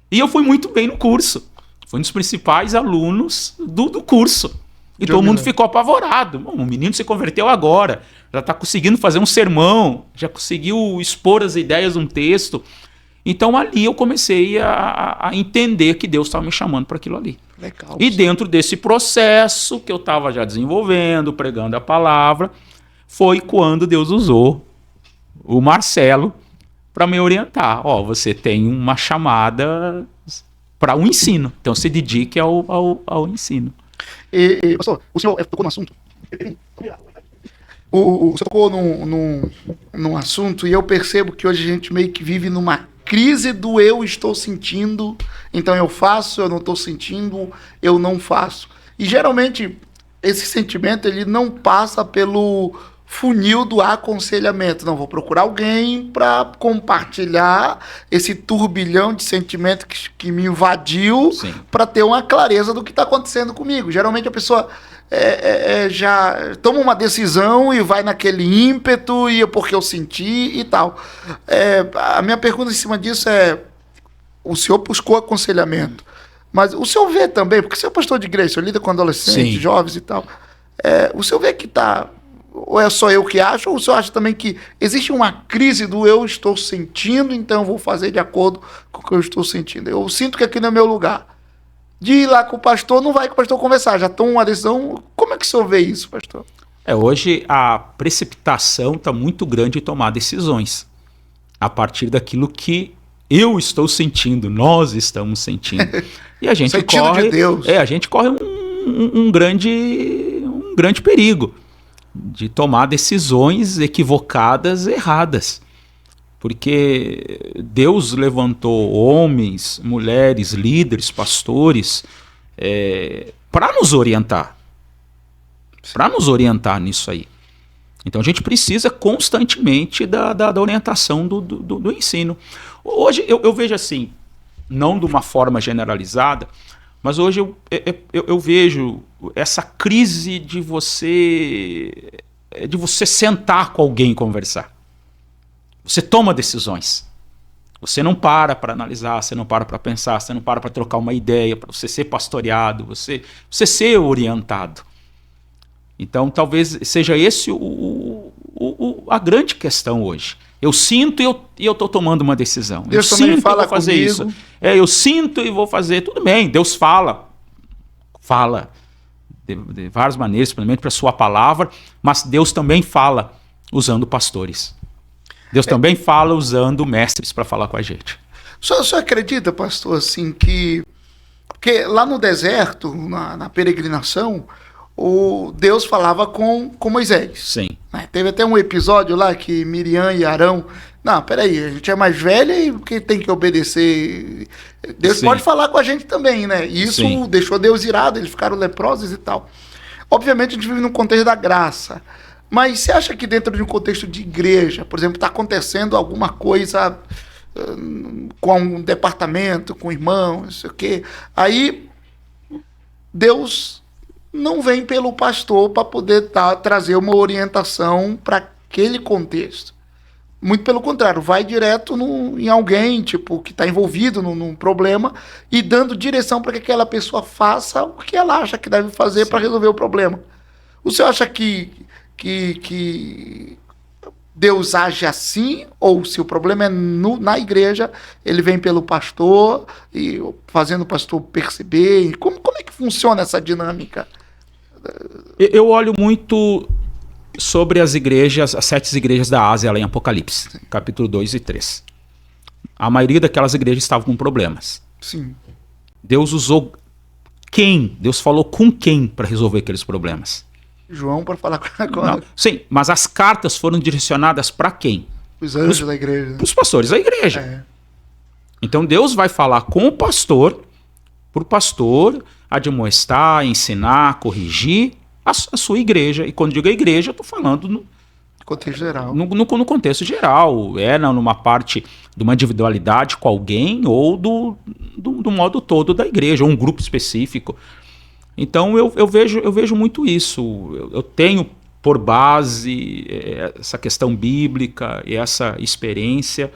E eu fui muito bem no curso. Fui um dos principais alunos do curso. E todo mundo ficou apavorado. O menino se converteu agora. Já está conseguindo fazer um sermão. Já conseguiu expor as ideias de um texto. Então ali eu comecei a entender que Deus estava me chamando para aquilo ali. Legal. E dentro desse processo que eu estava já desenvolvendo, pregando a palavra, foi quando Deus usou o Marcelo para me orientar. Você tem uma chamada para o ensino, então se dedique ao ensino. Pastor, o senhor tocou no assunto. O senhor tocou num assunto e eu percebo que hoje a gente meio que vive numa crise do eu estou sentindo, então eu faço, eu não estou sentindo, eu não faço. E geralmente esse sentimento ele não passa pelo funil do aconselhamento. Não, vou procurar alguém para compartilhar esse turbilhão de sentimento que me invadiu para ter uma clareza do que está acontecendo comigo. Geralmente a pessoa já toma uma decisão e vai naquele ímpeto e porque eu senti e tal. A minha pergunta em cima disso é: o senhor buscou aconselhamento, mas o senhor vê também, porque o senhor é pastor de igreja, o senhor lida com adolescentes, jovens e tal, o senhor vê que está, ou é só eu que acho, ou o senhor acha também que existe uma crise do eu estou sentindo, então eu vou fazer de acordo com o que eu estou sentindo. Eu sinto que aqui não é meu lugar. De ir lá com o pastor, não vai com o pastor conversar, já tomou uma decisão. Como é que o senhor vê isso, pastor? Hoje a precipitação está muito grande em tomar decisões a partir daquilo que eu estou sentindo, nós estamos sentindo. E a gente corre, de Deus. A gente corre um grande perigo de tomar decisões equivocadas, erradas. Porque Deus levantou homens, mulheres, líderes, pastores, para nos orientar. Para nos orientar nisso aí. Então a gente precisa constantemente da orientação do ensino. Hoje eu vejo assim, não de uma forma generalizada, mas hoje eu vejo essa crise de você sentar com alguém e conversar. Você toma decisões. Você não para analisar, você não para pensar, você não para trocar uma ideia, para você ser pastoreado, você ser orientado. Então, talvez seja esse a grande questão hoje. Eu sinto e eu estou tomando uma decisão. Deus também fala e vou fazer comigo. Isso. Eu sinto e vou fazer. Tudo bem, Deus fala. Fala de várias maneiras, principalmente para a sua palavra, mas Deus também fala usando pastores. Deus também fala usando mestres para falar com a gente. O senhor acredita, pastor, assim, porque lá no deserto, na peregrinação, o Deus falava com Moisés. Sim. Teve até um episódio lá que Miriam e Arão... Não, peraí, a gente é mais velha e quem tem que obedecer... Deus pode falar com a gente também, né? E isso deixou Deus irado, eles ficaram leprosos e tal. Obviamente a gente vive num contexto da graça. Mas você acha que dentro de um contexto de igreja, por exemplo, está acontecendo alguma coisa com um departamento, com um irmão, não sei o quê, aí Deus não vem pelo pastor para poder trazer uma orientação para aquele contexto. Muito pelo contrário, vai direto em alguém tipo, que está envolvido num problema e dando direção para que aquela pessoa faça o que ela acha que deve fazer para resolver o problema. O senhor acha que Deus age assim, ou se o problema é na igreja, ele vem pelo pastor, e fazendo o pastor perceber? Como é que funciona essa dinâmica? Eu olho muito sobre as 7 igrejas da Ásia, lá em Apocalipse, capítulo 2 e 3. A maioria daquelas igrejas estavam com problemas. Sim. Deus usou quem? Deus falou com quem para resolver aqueles problemas? João para falar com a... Sim, mas as cartas foram direcionadas para quem? Os anjos da igreja. Para os pastores da igreja. Então Deus vai falar com o pastor, para o pastor admoestar, ensinar, corrigir a sua igreja. E quando digo a igreja, eu estou falando no contexto geral. No contexto geral. Numa parte de uma individualidade com alguém ou do modo todo da igreja, ou um grupo específico. Então eu vejo muito isso. Eu tenho por base essa questão bíblica e essa experiência.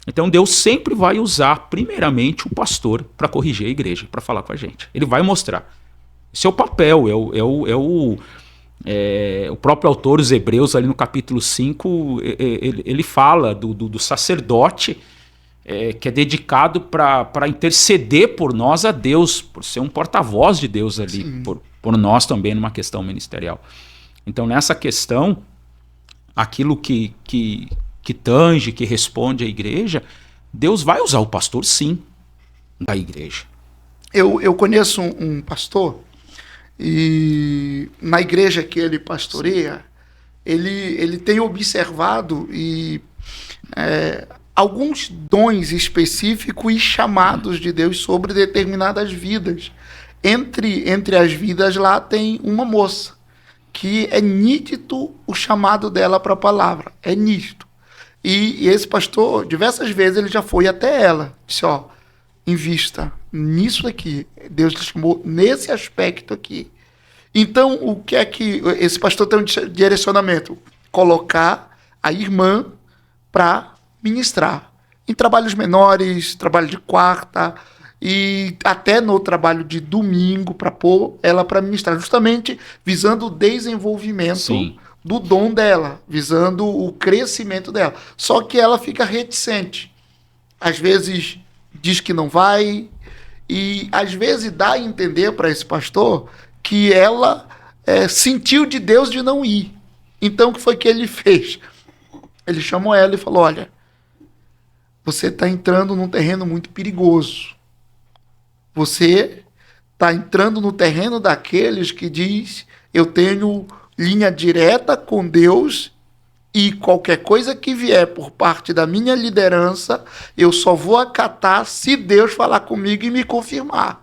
Então Deus sempre vai usar primeiramente o pastor para corrigir a igreja, para falar com a gente. Ele vai mostrar. Esse é o papel, o próprio autor, os Hebreus, ali no capítulo 5, ele fala do sacerdote que é dedicado para interceder por nós a Deus, por ser um porta-voz de Deus ali, por nós também numa questão ministerial. Então, nessa questão, aquilo que que tange, que responde à igreja, Deus vai usar o pastor, sim, da igreja. Eu conheço um pastor, e na igreja que ele pastoreia, ele tem observado alguns dons específicos e chamados de Deus sobre determinadas vidas. Entre as vidas lá tem uma moça, que é nítido o chamado dela para a palavra, é nítido. E esse pastor, diversas vezes, ele já foi até ela, disse, invista nisso aqui, Deus te chamou nesse aspecto aqui. Então, o que é que esse pastor tem um direcionamento? Colocar a irmã para ministrar em trabalhos menores, trabalho de quarta e até no trabalho de domingo, para pôr ela para ministrar, justamente visando o desenvolvimento, sim, do dom dela, visando o crescimento dela. Só que ela fica reticente. Às vezes diz que não vai, e às vezes dá a entender para esse pastor que ela sentiu de Deus de não ir. Então, o que foi que ele fez? Ele chamou ela e falou, olha, você está entrando num terreno muito perigoso. Você está entrando no terreno daqueles que diz, eu tenho linha direta com Deus e qualquer coisa que vier por parte da minha liderança, eu só vou acatar se Deus falar comigo e me confirmar.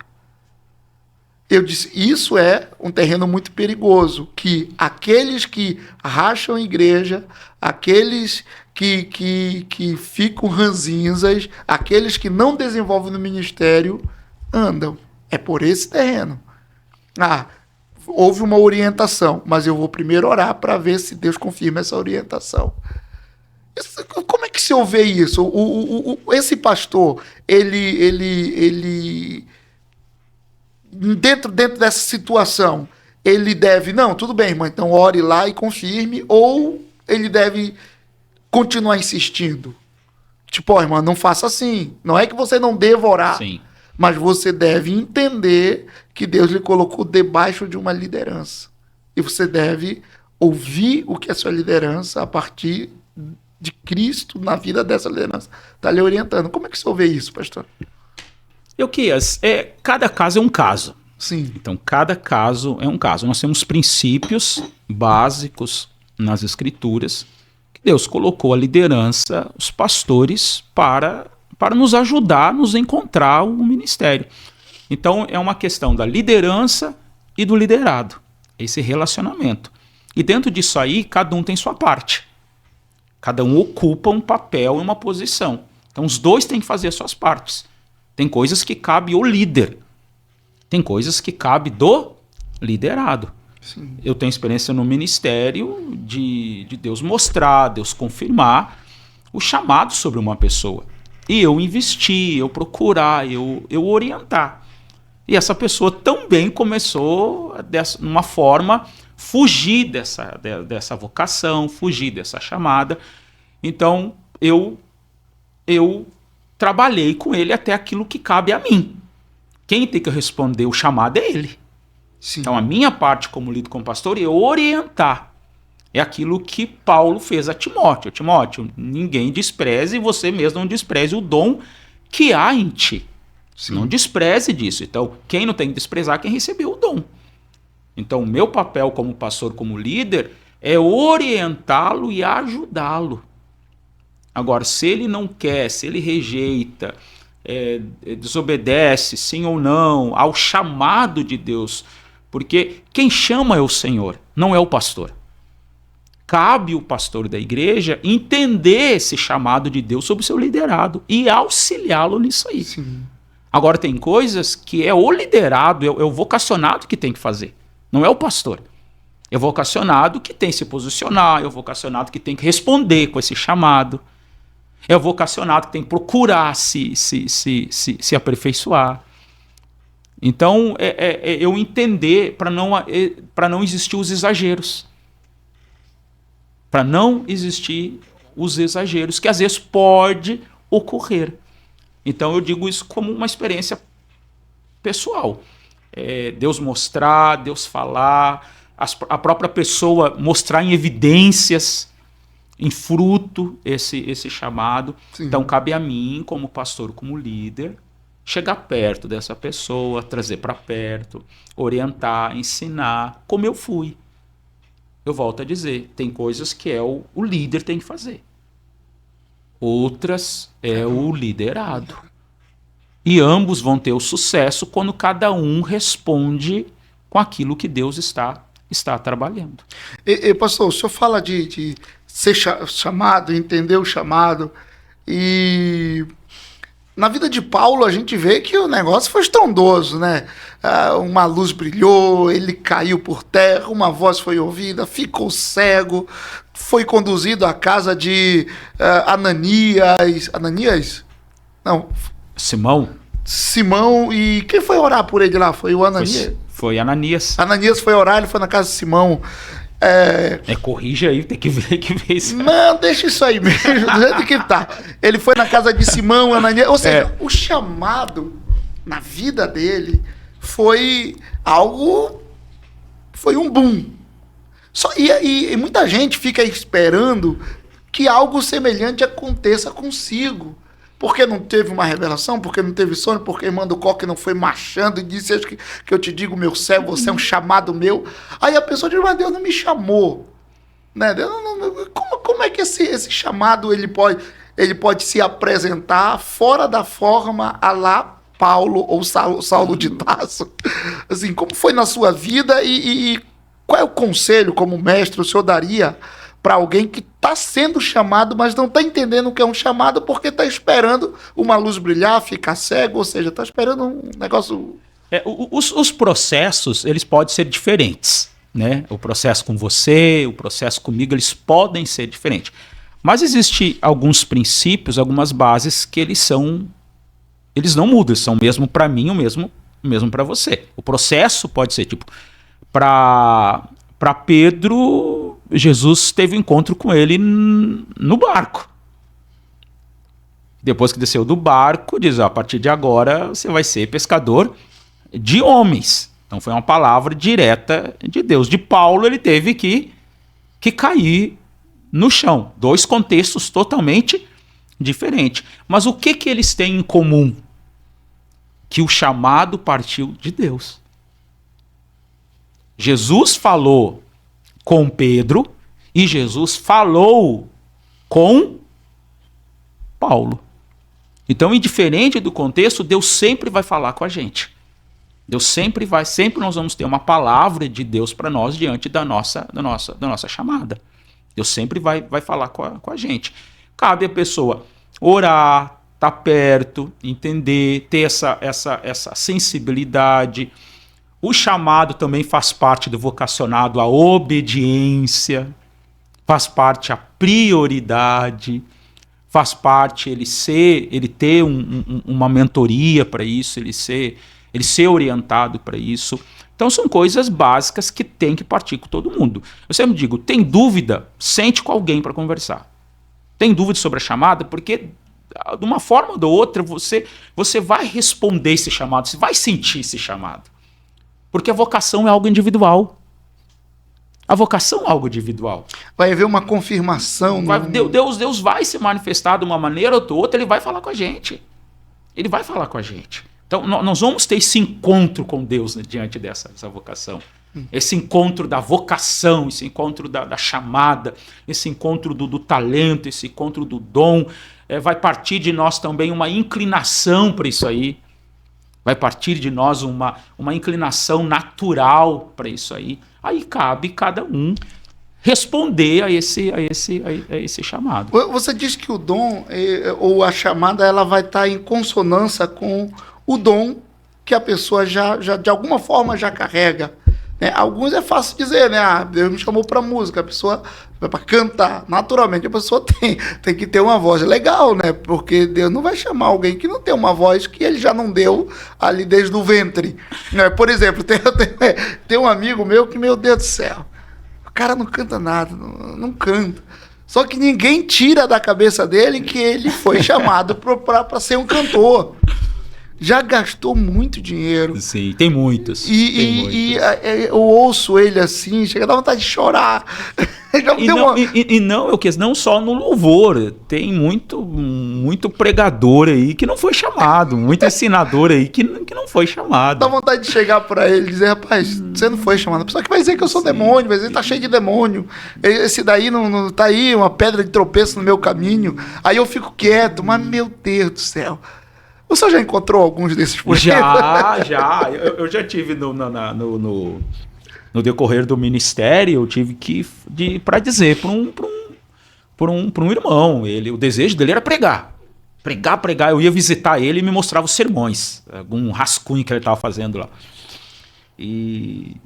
Eu disse, isso é um terreno muito perigoso, que aqueles que racham a igreja, aqueles que ficam ranzinzas, aqueles que não desenvolvem no ministério, andam. É por esse terreno. Houve uma orientação, mas eu vou primeiro orar para ver se Deus confirma essa orientação. Como é que se vê isso? Esse pastor, ele dentro dessa situação, ele deve, não, tudo bem, irmão, então ore lá e confirme, ou ele deve continuar insistindo? Tipo, irmão, não faça assim. Não é que você não deva orar, sim, mas você deve entender que Deus lhe colocou debaixo de uma liderança. E você deve ouvir o que a sua liderança, a partir de Cristo, na vida dessa liderança, está lhe orientando. Como é que você vê isso, pastor? Euquias, cada caso é um caso. Sim. Então, cada caso é um caso. Nós temos princípios básicos nas Escrituras que Deus colocou a liderança, os pastores, para nos ajudar a nos encontrar o ministério. Então, é uma questão da liderança e do liderado, esse relacionamento. E dentro disso aí, cada um tem sua parte. Cada um ocupa um papel e uma posição. Então, os dois têm que fazer as suas partes. Tem coisas que cabe o líder. Tem coisas que cabe do liderado. Sim. Eu tenho experiência no ministério de Deus mostrar, Deus confirmar o chamado sobre uma pessoa. E eu investir, eu procurar, eu orientar. E essa pessoa também começou, numa forma, fugir dessa vocação, fugir dessa chamada. Então, eu trabalhei com ele até aquilo que cabe a mim. Quem tem que responder o chamado é ele. Sim. Então, a minha parte como líder, como pastor, é orientar. É aquilo que Paulo fez a Timóteo. Timóteo, ninguém despreze, você mesmo não despreze o dom que há em ti. Sim. Não despreze disso. Então, quem não tem que desprezar, quem recebeu o dom. Então, o meu papel como pastor, como líder, é orientá-lo e ajudá-lo. Agora, se ele não quer, se ele rejeita, desobedece, sim ou não, ao chamado de Deus, porque quem chama é o Senhor, não é o pastor. Cabe o pastor da igreja entender esse chamado de Deus sobre o seu liderado e auxiliá-lo nisso aí. Sim. Agora, tem coisas que é o liderado, é o vocacionado que tem que fazer, não é o pastor. É o vocacionado que tem que se posicionar, é o vocacionado que tem que responder com esse chamado. É o vocacionado que tem que procurar se aperfeiçoar. Então, eu entender para não existir os exageros. Para não existir os exageros, que às vezes pode ocorrer. Então, eu digo isso como uma experiência pessoal. Deus mostrar, Deus falar, a própria pessoa mostrar em evidências em fruto esse chamado. Sim. Então cabe a mim, como pastor, como líder, chegar perto dessa pessoa, trazer para perto, orientar, ensinar, como eu fui. Eu volto a dizer, tem coisas que o líder tem que fazer. Outras é o liderado. E ambos vão ter o sucesso quando cada um responde com aquilo que Deus está trabalhando. Pastor, o senhor fala de ser chamado, entender o chamado, e na vida de Paulo a gente vê que o negócio foi estrondoso, né? Uma luz brilhou, ele caiu por terra, uma voz foi ouvida, ficou cego, foi conduzido à casa de Ananias? Não. Simão, e quem foi orar por ele lá? Foi o Ananias? Foi Ananias. Ananias foi orar, ele foi na casa de Simão. Corrija aí, tem que ver isso. Não, deixa isso aí mesmo, do jeito que tá. Ele foi na casa de Simão, Ananias, ou seja, o chamado na vida dele foi um boom. E muita gente fica esperando que algo semelhante aconteça consigo. Porque não teve uma revelação, porque não teve sonho, porque a irmã do Coque não foi marchando e disse que eu te digo, meu servo, você é um chamado meu. Aí a pessoa diz, mas Deus não me chamou. Né? Como é que esse chamado ele pode se apresentar fora da forma a lá Paulo ou Saulo de Tarso? Assim, como foi na sua vida e qual é o conselho como mestre o senhor daria para alguém que está sendo chamado, mas não está entendendo o que é um chamado porque está esperando uma luz brilhar, ficar cego, ou seja, está esperando um negócio... Os processos, eles podem ser diferentes, né? O processo com você, o processo comigo, eles podem ser diferentes. Mas existem alguns princípios, algumas bases que eles não mudam, são o mesmo para mim, o mesmo para você. O processo pode ser, tipo, para Pedro... Jesus teve um encontro com ele no barco. Depois que desceu do barco, diz, a partir de agora você vai ser pescador de homens. Então foi uma palavra direta de Deus. De Paulo ele teve que cair no chão. Dois contextos totalmente diferentes. Mas o que eles têm em comum? Que o chamado partiu de Deus. Jesus falou com Pedro e Jesus falou com Paulo. Então, indiferente do contexto, Deus sempre vai falar com a gente. Sempre nós vamos ter uma palavra de Deus para nós diante da nossa chamada. Deus sempre vai falar com a gente. Cabe a pessoa orar, estar perto, entender, ter essa sensibilidade. O chamado também faz parte do vocacionado, a obediência, faz parte a prioridade, faz parte ele ter uma mentoria para isso, ele ser orientado para isso. Então são coisas básicas que tem que partir com todo mundo. Eu sempre digo, tem dúvida, sente com alguém para conversar. Tem dúvida sobre a chamada, porque de uma forma ou de outra você vai responder esse chamado, você vai sentir esse chamado. Porque a vocação é algo individual. A vocação é algo individual. Vai haver uma confirmação. Deus vai se manifestar de uma maneira ou de outra, ele vai falar com a gente. Ele vai falar com a gente. Então, nós vamos ter esse encontro com Deus, né, diante dessa vocação. Esse encontro da vocação, esse encontro da chamada, esse encontro do talento, esse encontro do dom. Vai partir de nós também uma inclinação para isso aí. Vai partir de nós uma inclinação natural para isso aí. Aí cabe cada um responder a esse chamado. Você diz que o dom ou a chamada ela vai estar em consonância com o dom que a pessoa já de alguma forma já carrega. Né? Alguns é fácil dizer, né? Deus me chamou para música, a pessoa vai para cantar. Naturalmente a pessoa tem que ter uma voz legal, né? Porque Deus não vai chamar alguém que não tem uma voz que ele já não deu ali desde o ventre. Né? Por exemplo, tem um amigo meu que, meu Deus do céu, o cara não canta nada, não canta. Só que ninguém tira da cabeça dele que ele foi chamado para ser um cantor. Já gastou muito dinheiro. Sim, tem muitos. Eu ouço ele assim, chega a dar vontade de chorar. Já E deu não, uma... não só no louvor, tem muito pregador aí que não foi chamado, muito ensinador aí que não foi chamado. Dá vontade de chegar pra ele e dizer, rapaz, você não foi chamado. A pessoa que vai dizer que eu sou demônio, vai dizer que tá cheio de demônio. Esse daí não tá aí, uma pedra de tropeço no meu caminho. Aí eu fico quieto, mas meu Deus do céu. O senhor já encontrou alguns desses por aí? Já. Eu já tive no decorrer do ministério, eu tive que para dizer para um irmão, o desejo dele era pregar. Pregar. Eu ia visitar ele e me mostrava os sermões, algum rascunho que ele estava fazendo lá. E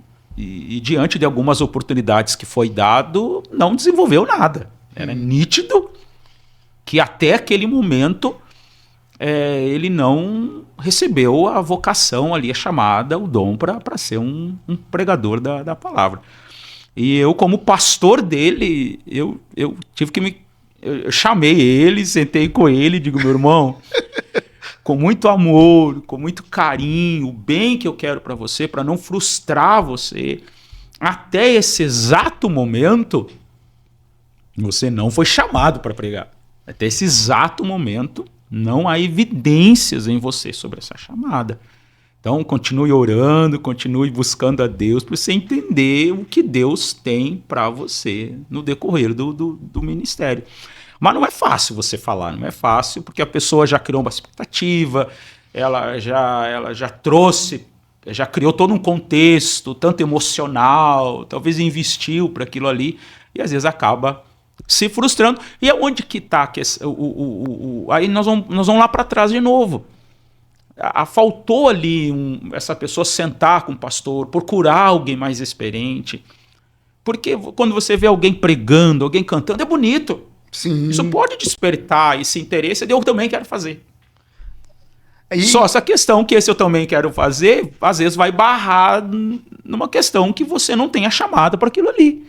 diante de algumas oportunidades que foi dado, não desenvolveu nada. Era nítido que até aquele momento ele não recebeu a vocação ali, a chamada, o dom para ser um pregador da palavra. E eu, como pastor dele, eu tive que eu chamei ele, sentei com ele, digo, meu irmão, com muito amor, com muito carinho, o bem que eu quero para você, para não frustrar você, até esse exato momento, você não foi chamado para pregar. Até esse exato momento, não há evidências em você sobre essa chamada. Então, continue orando, continue buscando a Deus para você entender o que Deus tem para você no decorrer do ministério. Mas não é fácil você falar, não é fácil, porque a pessoa já criou uma expectativa, ela já trouxe, já criou todo um contexto, tanto emocional, talvez investiu para aquilo ali, e às vezes acaba se frustrando. E é onde que está? Aí nós vamos lá para trás de novo. Faltou ali essa pessoa sentar com o pastor, procurar alguém mais experiente. Porque quando você vê alguém pregando, alguém cantando, é bonito. Sim. Isso pode despertar esse interesse de eu também quero fazer. Aí... Só essa questão que esse eu também quero fazer, às vezes vai barrar numa questão que você não tenha chamada para aquilo ali.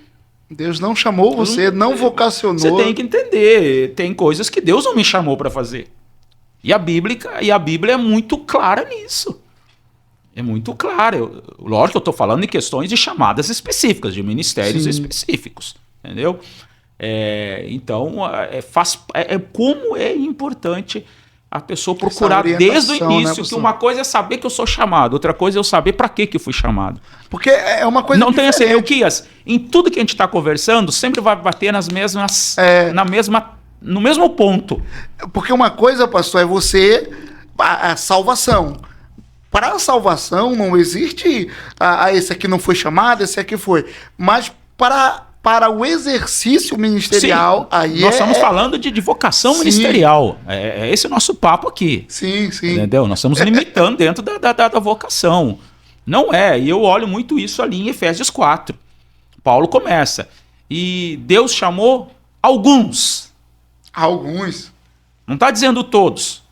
Deus não chamou você, não vocacionou. Você tem que entender, tem coisas que Deus não me chamou para fazer. E a Bíblia é muito clara nisso. É muito clara. Lógico que eu estou falando em questões de chamadas específicas, de ministérios específicos. Entendeu? Então, como é importante a pessoa procurar desde o início, que uma coisa é saber que eu sou chamado, outra coisa é eu saber para que eu fui chamado. Porque é uma coisa não tem assim, Euquias, em tudo que a gente está conversando, sempre vai bater no mesmo ponto. Porque uma coisa, pastor, é você, a salvação. Para a salvação não existe esse aqui não foi chamado, esse aqui foi. Mas para o exercício ministerial, aí nós estamos falando de vocação ministerial. É esse o nosso papo aqui. Sim. Entendeu? Nós estamos limitando dentro da vocação. Não é. E eu olho muito isso ali em Efésios 4. Paulo começa. E Deus chamou alguns. Alguns. Não está dizendo todos.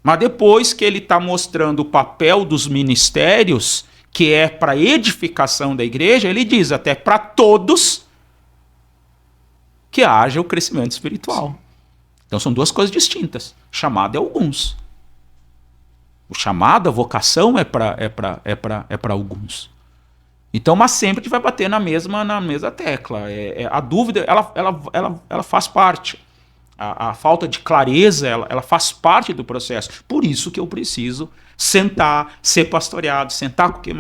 Mas depois que ele está mostrando o papel dos ministérios, que é para edificação da igreja, ele diz até para todos que haja o crescimento espiritual. Então são duas coisas distintas. Chamado é alguns. O chamado, a vocação é para alguns. Então, mas sempre a gente vai bater na mesma tecla. A dúvida, ela faz parte. A falta de clareza, ela faz parte do processo. Por isso que eu preciso sentar, ser pastoreado, sentar com quem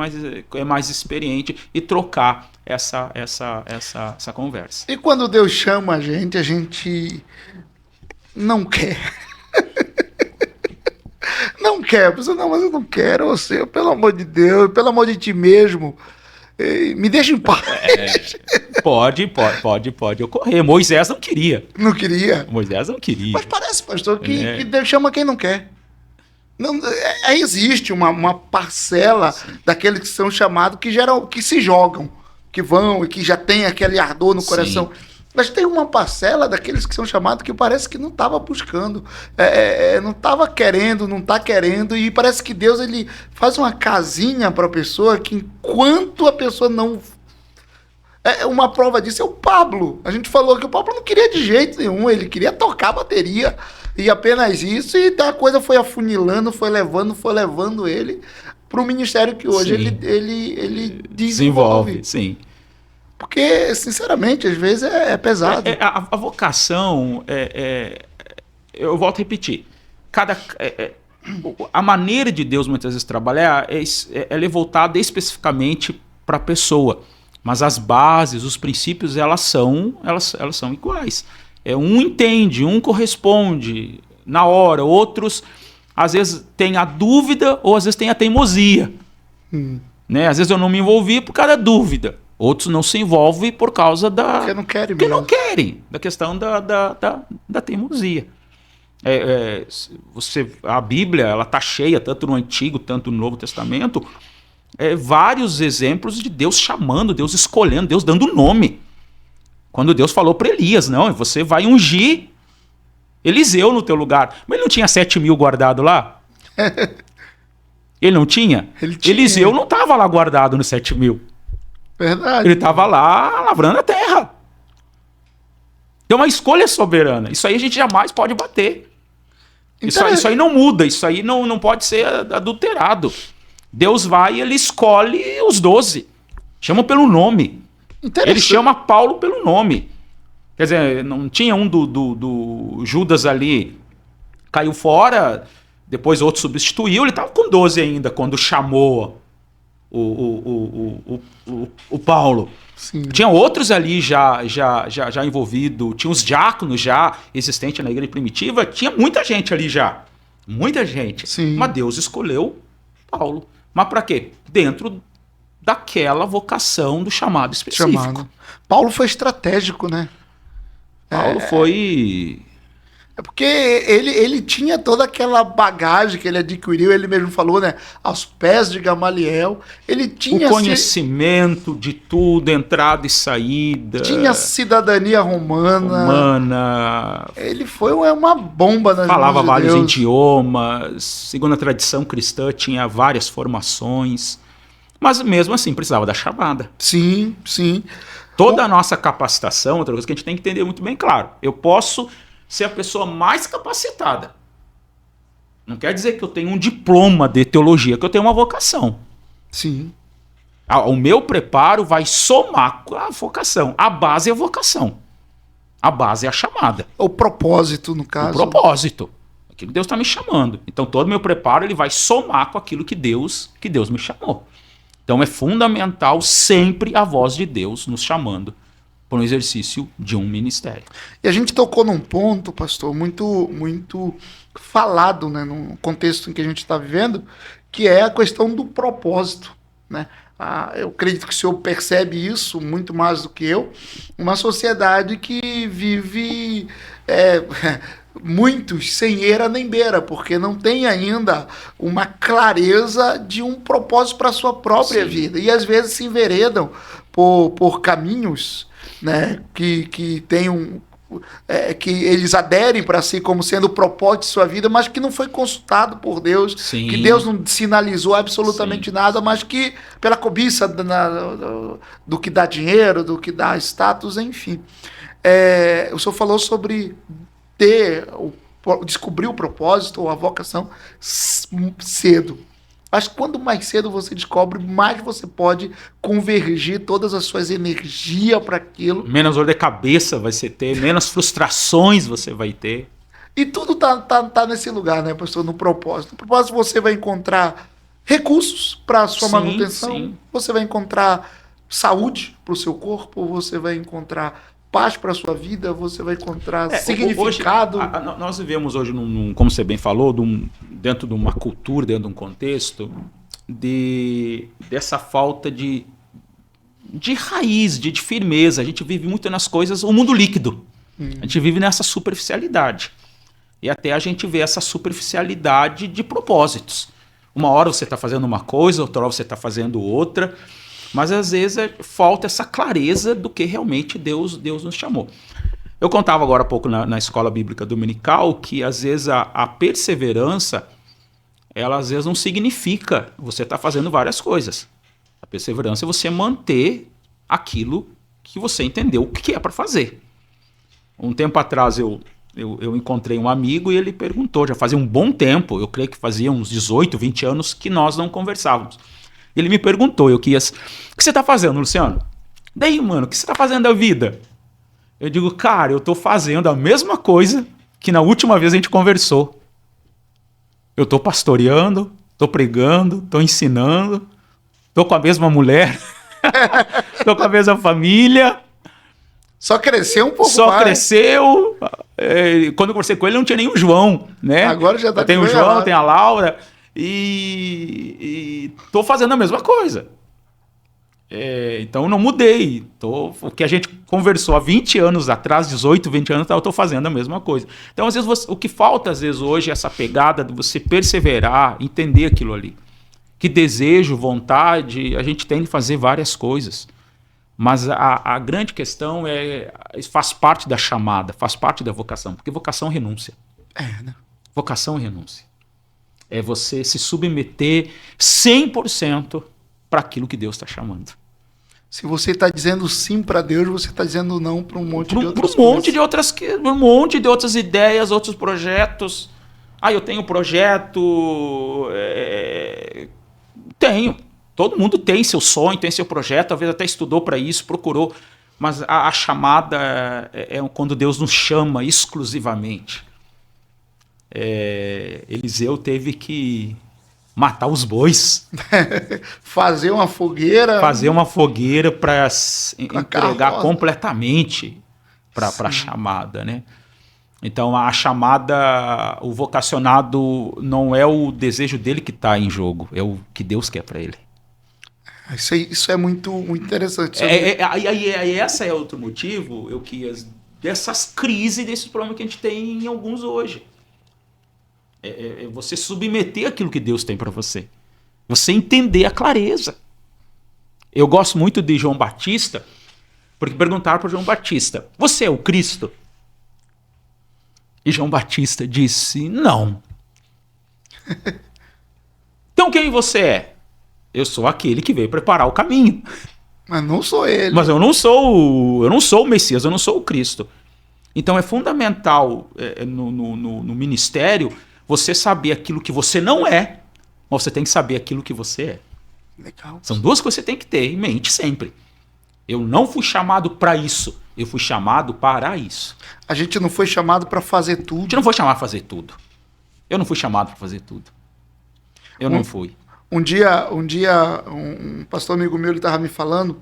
é mais experiente e trocar essa conversa. E quando Deus chama a gente não quer. Não quer. Pessoa, não, mas eu não quero você, pelo amor de Deus, pelo amor de ti mesmo. Me deixa em paz. Pode ocorrer. Moisés não queria. Não queria? Moisés não queria. Mas parece, pastor, que Deus chama quem não quer. Não, existe uma parcela daqueles que são chamados que se jogam, que vão e que já tem aquele ardor no coração. Mas tem uma parcela daqueles que são chamados que parece que não estava buscando, não estava querendo, não está querendo, e parece que Deus ele faz uma casinha para a pessoa que enquanto a pessoa não... uma prova disso é o Pablo. A gente falou que o Pablo não queria de jeito nenhum, ele queria tocar bateria, e apenas isso, e a coisa foi afunilando, foi levando ele para o ministério que hoje ele desenvolve. Sim. Porque, sinceramente, às vezes é pesado. A vocação, eu volto a repetir, a maneira de Deus muitas vezes trabalhar ela é voltada especificamente para a pessoa, mas as bases, os princípios, elas são iguais. Um entende, um corresponde na hora, outros às vezes têm a dúvida ou às vezes têm a teimosia. Né? Às vezes eu não me envolvi por causa da dúvida. Outros não se envolvem por causa da... Porque não querem Porque mesmo. não querem. Da questão da teimosia. A Bíblia ela está cheia, tanto no Antigo, tanto no Novo Testamento, vários exemplos de Deus chamando, Deus escolhendo, Deus dando nome. Quando Deus falou para Elias, não, você vai ungir Eliseu no teu lugar. Mas ele não tinha 7.000 guardado lá? Ele não tinha? Ele tinha. Eliseu não estava lá guardado nos 7.000. Verdade. Ele estava lá lavrando a terra. Então uma escolha soberana. Isso aí a gente jamais pode bater. Isso aí não muda. Isso aí não pode ser adulterado. Deus vai e ele escolhe os 12. Chama pelo nome. Ele chama Paulo pelo nome. Quer dizer, não tinha um do Judas ali, caiu fora, depois outro substituiu, ele estava com 12 ainda quando chamou o Paulo. Sim. Tinha outros ali já envolvidos, tinha os diáconos já existentes na igreja primitiva, tinha muita gente ali já. Muita gente. Sim. Mas Deus escolheu Paulo. Mas para quê? Dentro daquela vocação do chamado específico. Paulo foi estratégico, né? Paulo foi... É porque ele tinha toda aquela bagagem que ele adquiriu, ele mesmo falou, né? Aos pés de Gamaliel. Ele tinha... O conhecimento de tudo, entrada e saída. Tinha cidadania romana. Ele foi uma bomba nas Falava mãos de vários Deus. idiomas. Segundo a tradição cristã, tinha várias formações. Mas mesmo assim, precisava da chamada. Sim, sim. Toda a nossa capacitação, outra coisa que a gente tem que entender muito bem claro. Eu posso ser a pessoa mais capacitada. Não quer dizer que eu tenho um diploma de teologia, que eu tenho uma vocação. Sim. O meu preparo vai somar com a vocação. A base é a vocação. A base é a chamada. O propósito, no caso. O propósito. Aquilo que Deus está me chamando. Então todo o meu preparo ele vai somar com aquilo que Deus me chamou. Então é fundamental sempre a voz de Deus nos chamando para um exercício de um ministério. E a gente tocou num ponto, pastor, muito falado, né, no contexto em que a gente está vivendo, que é a questão do propósito, né? Eu acredito que o senhor percebe isso muito mais do que eu. Uma sociedade que vive muitos sem eira nem beira, porque não tem ainda uma clareza de um propósito para a sua própria vida. E às vezes se enveredam por caminhos, né, que tem que eles aderem para si como sendo o propósito de sua vida, mas que não foi consultado por Deus, Sim. que Deus não sinalizou absolutamente Sim. nada, mas que pela cobiça do que dá dinheiro, do que dá status, enfim. O senhor falou sobre descobrir o propósito ou a vocação cedo. Mas quando mais cedo você descobre, mais você pode convergir todas as suas energias para aquilo. Menos dor de cabeça você ter, menos frustrações você vai ter. E tudo tá nesse lugar, né, pastor? No propósito. No propósito você vai encontrar recursos para a sua manutenção. Sim. Você vai encontrar saúde para o seu corpo. Você vai encontrar paz para a sua vida. Você vai encontrar significado. Hoje, nós vivemos hoje, como você bem falou, dentro de uma cultura, dentro de um contexto, dessa falta de raiz, de firmeza. A gente vive muito nas coisas, o mundo líquido. A gente vive nessa superficialidade. E até a gente vê essa superficialidade de propósitos. Uma hora você está fazendo uma coisa, outra hora você está fazendo outra. Mas às vezes falta essa clareza do que realmente Deus nos chamou. Eu contava agora há pouco na escola bíblica dominical que às vezes a perseverança, ela às vezes não significa você estar fazendo várias coisas. A perseverança é você manter aquilo que você entendeu o que é para fazer. Um tempo atrás eu encontrei um amigo e ele perguntou, já fazia um bom tempo, eu creio que fazia uns 18, 20 anos que nós não conversávamos. Ele me perguntou, o que você está fazendo, Luciano? Daí, mano, o que você tá fazendo da vida? Eu digo, cara, eu tô fazendo a mesma coisa que na última vez a gente conversou. Eu tô pastoreando, tô pregando, tô ensinando, tô com a mesma mulher, tô com a mesma família. Só cresceu um pouco Só mais. cresceu. Quando eu conversei com ele, não tinha nenhum João, né? Agora já tá tem o com João, ela. tem a Laura. E tô fazendo a mesma coisa. Então eu não mudei. O que a gente conversou há 20 anos atrás, 18, 20 anos, eu tô fazendo a mesma coisa. Então, às vezes, o que falta, às vezes, hoje, é essa pegada de você perseverar, entender aquilo ali. Que desejo, vontade, a gente tem de fazer várias coisas. Mas a grande questão faz parte da chamada, faz parte da vocação. Porque vocação é renúncia. Né? Vocação é renúncia. É você se submeter 100% para aquilo que Deus está chamando. Se você está dizendo sim para Deus, você está dizendo não para um monte de outras coisas. Um monte de outras ideias, outros projetos. Eu tenho projeto... Tenho. Todo mundo tem seu sonho, tem seu projeto, talvez até estudou para isso, procurou. Mas a chamada é quando Deus nos chama exclusivamente. Eliseu teve que matar os bois. Fazer uma fogueira. Fazer uma fogueira para entregar completamente para a chamada, né? Então, a chamada, o vocacionado não é o desejo dele que está em jogo, é o que Deus quer para ele. Isso é muito, muito interessante. Esse é outro motivo, dessas crises, desses problemas que a gente tem em alguns hoje. É você submeter aquilo que Deus tem para você. Você entender a clareza. Eu gosto muito de João Batista, porque perguntaram para João Batista, você é o Cristo? E João Batista disse, não. Então quem você é? Eu sou aquele que veio preparar o caminho. Mas não sou ele. Mas eu não sou o Messias, eu não sou o Cristo. Então é fundamental no ministério você saber aquilo que você não é, mas você tem que saber aquilo que você é. Legal. São duas coisas que você tem que ter em mente sempre. Eu não fui chamado para isso, eu fui chamado para isso. A gente não foi chamado para fazer tudo. A gente não foi chamado para fazer tudo. Eu não fui chamado para fazer tudo. Eu não fui. Um dia, um pastor amigo meu estava me falando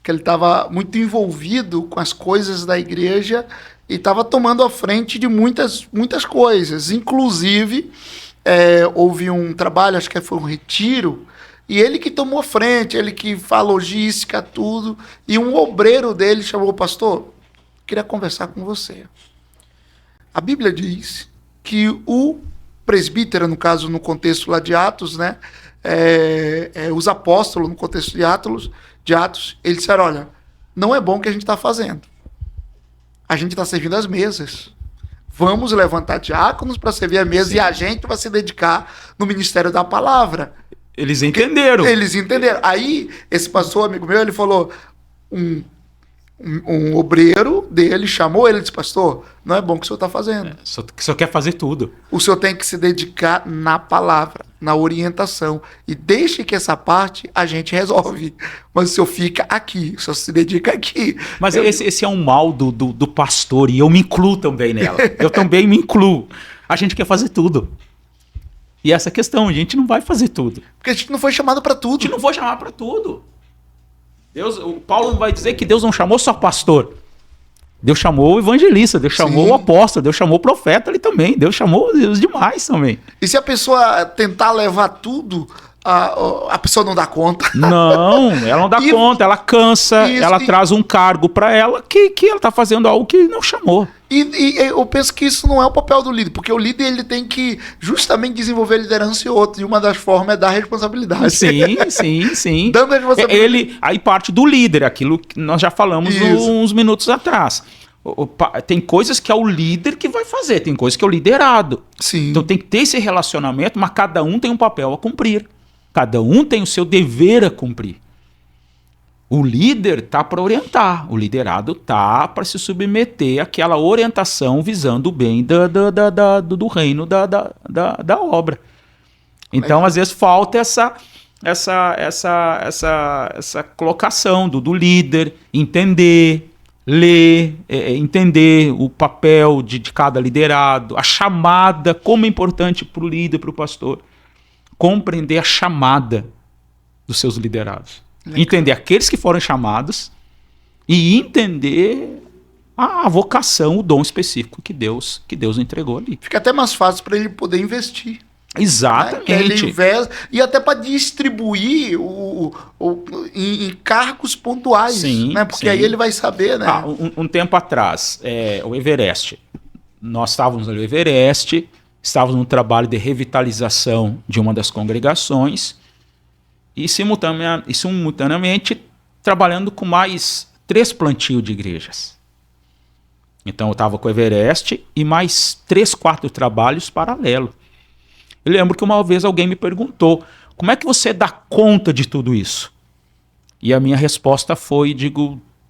que ele estava muito envolvido com as coisas da igreja e estava tomando a frente de muitas coisas. Inclusive, houve um trabalho, acho que foi um retiro, e ele que tomou a frente, ele que faz logística, tudo. E um obreiro dele chamou o pastor, queria conversar com você. A Bíblia diz que o presbítero, no caso, no contexto lá de Atos, né? Os apóstolos, no contexto de Atos, eles disseram, olha, não é bom o que a gente está fazendo. A gente está servindo as mesas. Vamos levantar diáconos para servir a mesa. Sim. E a gente vai se dedicar no ministério da palavra. Eles entenderam. Aí, esse pastor, amigo meu, ele falou, um obreiro dele chamou ele e disse, pastor, não é bom o que o senhor está fazendo. O senhor quer fazer tudo. O senhor tem que se dedicar na palavra, na orientação. E deixe que essa parte a gente resolve. Mas o senhor fica aqui, o senhor se dedica aqui. Mas esse é um mal do pastor, e eu me incluo também nela. Eu também me incluo. A gente quer fazer tudo. E essa questão, a gente não vai fazer tudo. Porque a gente não foi chamado para tudo. A gente não foi chamado para tudo. O Paulo não vai dizer que Deus não chamou só pastor. Deus chamou o evangelista, Deus chamou o apóstolo, Deus chamou o profeta ali também. Deus chamou os demais também. E se a pessoa tentar levar tudo, a pessoa não dá conta? Não, ela não dá conta, ela cansa, ela traz um cargo para ela que ela está fazendo algo que não chamou. E eu penso que isso não é o papel do líder, porque o líder ele tem que justamente desenvolver liderança em outro, e uma das formas é dar responsabilidade. Sim. Dando responsabilidade. Aí parte do líder, aquilo que nós já falamos uns minutos atrás. Tem coisas que é o líder que vai fazer, tem coisas que é o liderado. Sim. Então tem que ter esse relacionamento, mas cada um tem um papel a cumprir. Cada um tem o seu dever a cumprir. O líder está para orientar, o liderado está para se submeter àquela orientação visando o bem do reino da obra. Então, às vezes, falta essa colocação do líder, entender, ler, entender o papel de cada liderado, a chamada, como é importante para o líder, para o pastor, compreender a chamada dos seus liderados. Legal. Entender aqueles que foram chamados e entender a vocação, o dom específico que Deus entregou ali. Fica até mais fácil para ele poder investir. Exatamente. Né? Ele investe, e até para distribuir em cargos pontuais. Sim, né? Porque sim. aí ele vai saber, né? Um tempo atrás, o Everest. Nós estávamos no Everest, estávamos no trabalho de revitalização de uma das congregações e simultaneamente trabalhando com mais 3 plantios de igrejas. Então eu estava com o Everest e mais 3, 4 trabalhos paralelos. Eu lembro que uma vez alguém me perguntou, como é que você dá conta de tudo isso? E a minha resposta foi,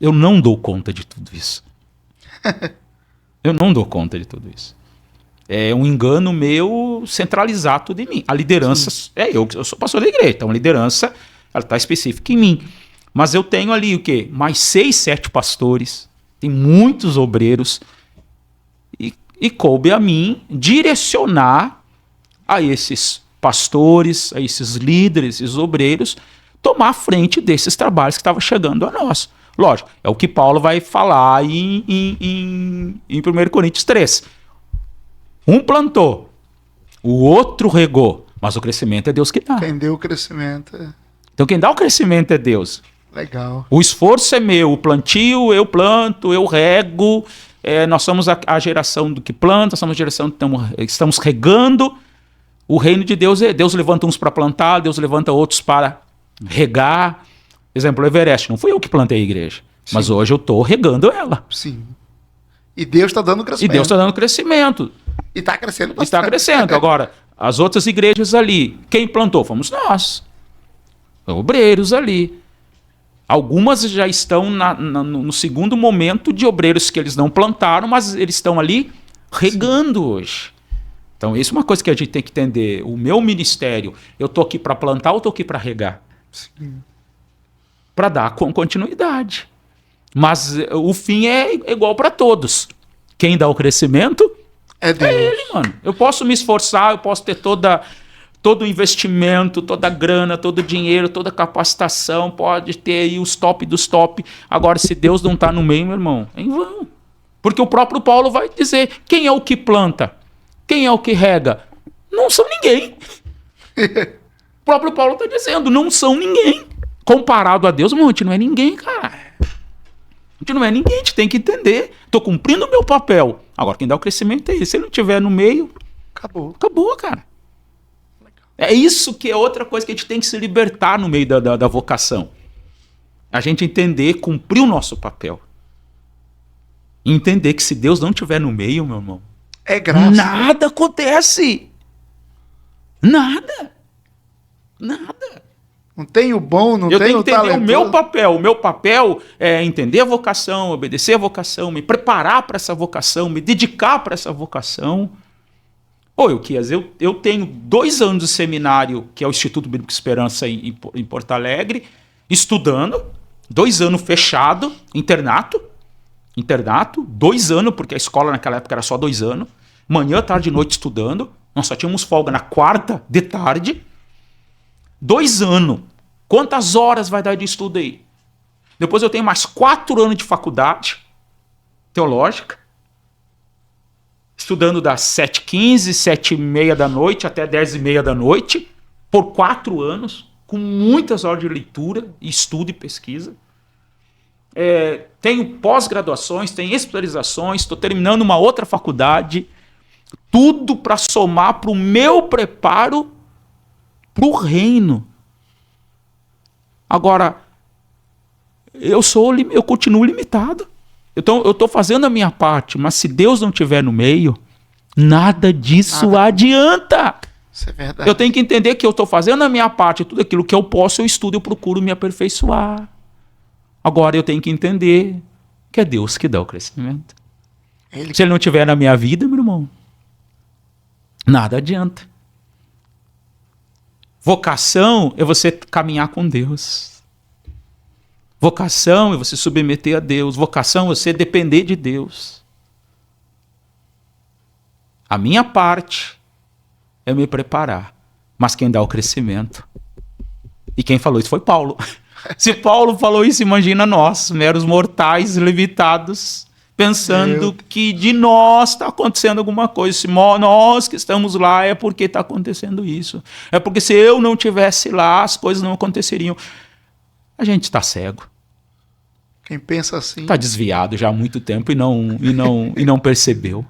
eu não dou conta de tudo isso. Eu não dou conta de tudo isso. É um engano meu centralizar tudo em mim. A liderança, eu sou pastor da igreja, então a liderança ela está específica em mim. Mas eu tenho ali o quê? Mais 6, 7 pastores, tem muitos obreiros, e coube a mim direcionar a esses pastores, a esses líderes, esses obreiros, tomar a frente desses trabalhos que estavam chegando a nós. Lógico, é o que Paulo vai falar em 1 Coríntios 3. Um plantou, o outro regou, mas o crescimento é Deus que dá. Quem deu o crescimento. Então quem dá o crescimento é Deus. Legal. O esforço é meu, o plantio, eu planto, eu rego, nós somos a geração do que planta, somos a geração que estamos regando. O reino de Deus Deus levanta uns para plantar, Deus levanta outros para regar. Exemplo, o Everest, não fui eu que plantei a igreja, sim, mas hoje eu estou regando ela. Sim. E Deus está dando crescimento. E Deus está dando crescimento. E está crescendo bastante. Está crescendo. Agora, as outras igrejas ali, quem plantou? Fomos nós. Obreiros ali. Algumas já estão no segundo momento de obreiros que eles não plantaram, mas eles estão ali regando, sim, hoje. Então, isso é uma coisa que a gente tem que entender. O meu ministério, eu estou aqui para plantar ou estou aqui para regar? Para dar continuidade. Mas o fim é igual para todos. Quem dá o crescimento é Deus. É Ele, mano. Eu posso me esforçar, eu posso ter todo o investimento, toda a grana, todo o dinheiro, toda a capacitação, pode ter aí os top dos top. Agora, se Deus não está no meio, meu irmão, é em vão. Porque o próprio Paulo vai dizer, quem é o que planta? Quem é o que rega? Não são ninguém. O próprio Paulo está dizendo, não são ninguém. Comparado a Deus, a gente não é ninguém, cara. A gente não é ninguém, a gente tem que entender. Estou cumprindo o meu papel. Agora, quem dá o crescimento é ele. Se ele não estiver no meio, acabou, cara. É isso que é outra coisa que a gente tem que se libertar no meio da vocação. A gente entender, cumprir o nosso papel. Entender que se Deus não estiver no meio, meu irmão, é graça. Nada acontece. Nada. Não tem o bom, não tem o talento. Eu tenho que entender o meu papel. O meu papel é entender a vocação, obedecer a vocação, me preparar para essa vocação, me dedicar para essa vocação. Euquias, eu tenho 2 anos de seminário, que é o Instituto Bíblico Esperança em Porto Alegre, estudando, 2 anos fechado, internato, 2 anos, porque a escola naquela época era só 2 anos, manhã, tarde e noite estudando, nós só tínhamos folga na quarta de tarde, 2 anos, quantas horas vai dar de estudo aí? Depois eu tenho mais 4 anos de faculdade teológica, estudando das 7h15, 7h30 da noite até 10h30 da noite, por 4 anos, com muitas horas de leitura, estudo e pesquisa. Tenho pós-graduações, tenho especializações, estou terminando uma outra faculdade, tudo para somar para o meu preparo para o reino. Agora, eu continuo limitado. Então, eu estou fazendo a minha parte, mas se Deus não estiver no meio, nada disso adianta. Isso é verdade. Eu tenho que entender que eu estou fazendo a minha parte, tudo aquilo que eu posso, eu estudo, eu procuro me aperfeiçoar. Agora, eu tenho que entender que é Deus que dá o crescimento. Se Ele não estiver na minha vida, meu irmão, nada adianta. Vocação é você caminhar com Deus. Vocação é você submeter a Deus. Vocação é você depender de Deus. A minha parte é me preparar. Mas quem dá o crescimento. E quem falou isso foi Paulo. Se Paulo falou isso, imagina nós, meros mortais limitados, pensando que de nós está acontecendo alguma coisa. Se nós que estamos lá é porque está acontecendo isso. É porque se eu não estivesse lá, as coisas não aconteceriam. A gente está cego. Quem pensa assim... Está desviado já há muito tempo e não percebeu.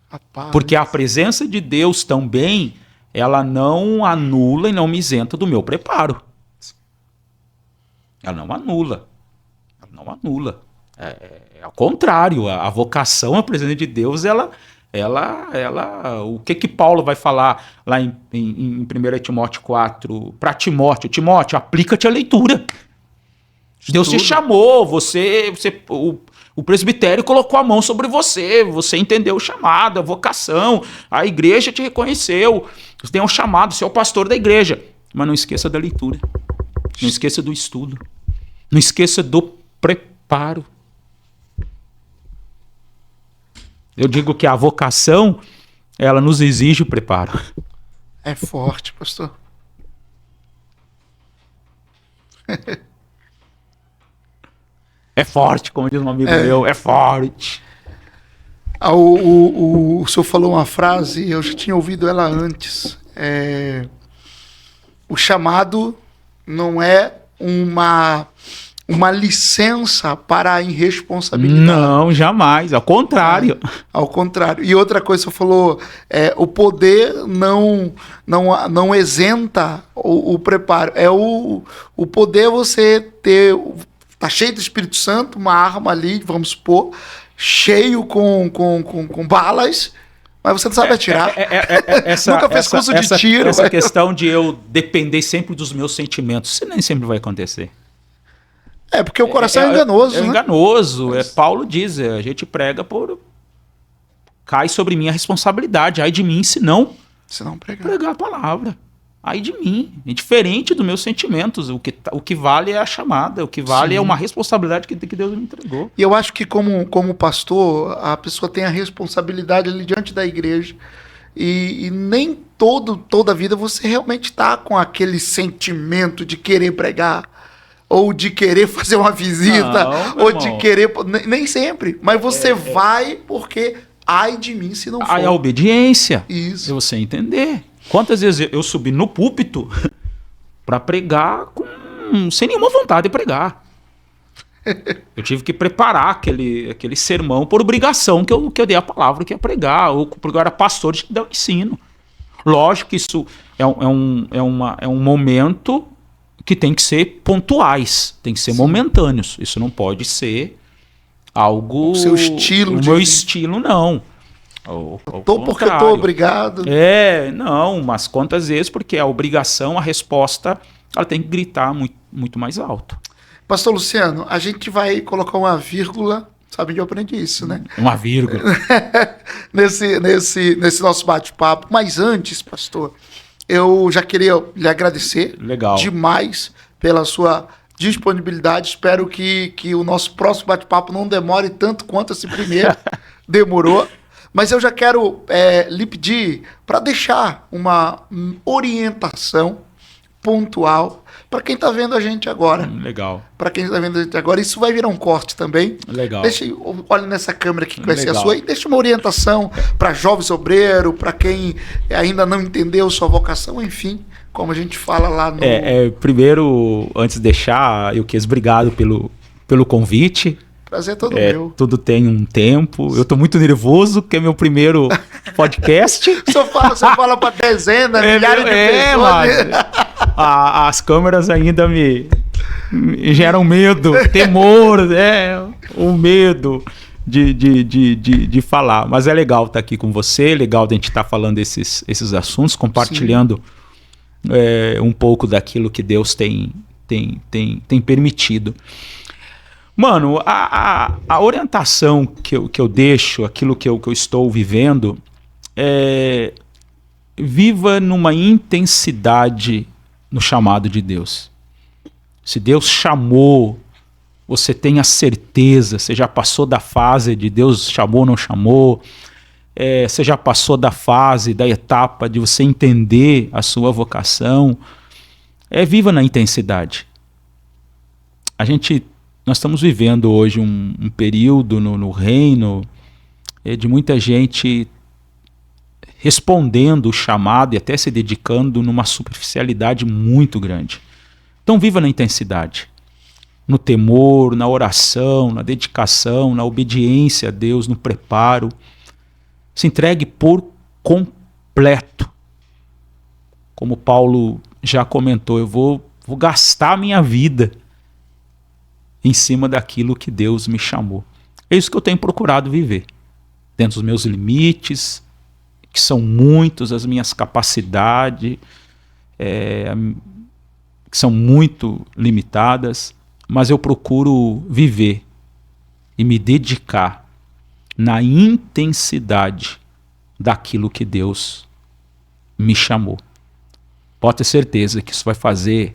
Rapaz. Porque a presença de Deus também, ela não anula e não me isenta do meu preparo. Ela não anula. Ela não anula. Ao contrário, a vocação, a presença de Deus, o que Paulo vai falar lá em 1 Timóteo 4 para Timóteo? Timóteo, aplica-te à leitura. Deus te chamou, o presbitério colocou a mão sobre você, você entendeu o chamado, a vocação, a igreja te reconheceu, você tem um chamado, você é o pastor da igreja. Mas não esqueça da leitura, não esqueça do estudo, não esqueça do preparo. Eu digo que a vocação, ela nos exige o preparo. É forte, pastor. É forte, como diz um amigo meu, é forte. O senhor falou uma frase, eu já tinha ouvido ela antes. O chamado não é uma licença para a irresponsabilidade. Não, jamais. Ao contrário. Ao contrário. E outra coisa, você falou, o poder não isenta o preparo. O poder você ter... Tá cheio do Espírito Santo, uma arma ali, vamos supor, cheio com balas, mas você não sabe atirar. Nunca fez curso de tiro. Essa questão de eu depender sempre dos meus sentimentos, isso nem sempre vai acontecer. Porque o coração é enganoso, né? É enganoso. Paulo diz, a gente prega cai sobre mim a responsabilidade. Ai de mim, se não pregar a palavra. Ai de mim. É diferente dos meus sentimentos. O que vale é a chamada. O que vale é uma responsabilidade que Deus me entregou. E eu acho que como pastor, a pessoa tem a responsabilidade ali diante da igreja. E nem toda a vida você realmente está com aquele sentimento de querer pregar. Ou de querer fazer uma visita. Não, ou de querer... Nem sempre. Mas você vai porque... Ai de mim se não for. Ai, a obediência. Isso. É você entender. Quantas vezes eu subi no púlpito para pregar sem nenhuma vontade de pregar. Eu tive que preparar aquele sermão por obrigação que eu dei a palavra que ia pregar, ou porque eu era pastor de dar o ensino. Lógico que isso é um momento que tem que ser pontuais, tem que ser momentâneos. Isso não pode ser algo... O seu estilo. O meu estilo, não. Porque eu tô obrigado. Não, mas quantas vezes, porque a obrigação, a resposta, ela tem que gritar muito, muito mais alto. Pastor Luciano, a gente vai colocar uma vírgula, sabe onde eu aprendi isso, né? Uma vírgula. nesse nosso bate-papo. Mas antes, pastor, eu já queria lhe agradecer demais pela sua disponibilidade. Espero que o nosso próximo bate-papo não demore tanto quanto esse primeiro demorou. Mas eu já quero lhe pedir para deixar uma orientação pontual para quem está vendo a gente agora. Legal. Para quem está vendo a gente agora, isso vai virar um corte também. Legal. Olha nessa câmera aqui que vai ser a sua e deixa uma orientação para jovens obreiros, para quem ainda não entendeu sua vocação, enfim, como a gente fala lá no... Primeiro, antes de deixar, obrigado pelo convite. Prazer é todo meu. Tudo tem um tempo. Eu tô muito nervoso, porque é meu primeiro podcast. Só fala para dezenas, milhares de pessoas. Mas as câmeras ainda me geram medo, temor, o medo de falar. Mas é legal estar aqui com você, legal de a gente estar falando esses assuntos, compartilhando um pouco daquilo que Deus tem permitido. Mano, a orientação que eu deixo, aquilo que eu estou vivendo, viva numa intensidade no chamado de Deus. Se Deus chamou, você tenha certeza, você já passou da fase de Deus chamou ou não chamou, você já passou da fase, da etapa de você entender a sua vocação, viva na intensidade. Nós estamos vivendo hoje um período no reino de muita gente respondendo o chamado e até se dedicando numa superficialidade muito grande. Então viva na intensidade, no temor, na oração, na dedicação, na obediência a Deus, no preparo. Se entregue por completo. Como Paulo já comentou, eu vou gastar a minha vida em cima daquilo que Deus me chamou. É isso que eu tenho procurado viver, dentro dos meus limites, que são muitos, as minhas capacidades, que são muito limitadas, mas eu procuro viver e me dedicar na intensidade daquilo que Deus me chamou. Pode ter certeza que isso vai fazer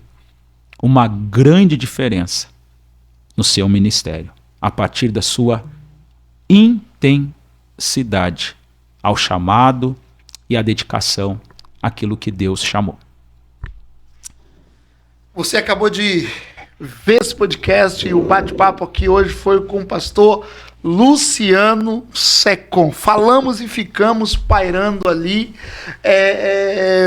uma grande diferença no seu ministério, a partir da sua intensidade ao chamado e à dedicação àquilo que Deus chamou. Você acabou de ver esse podcast e o bate-papo aqui hoje foi com o pastor Luciano Secom. Falamos e ficamos pairando ali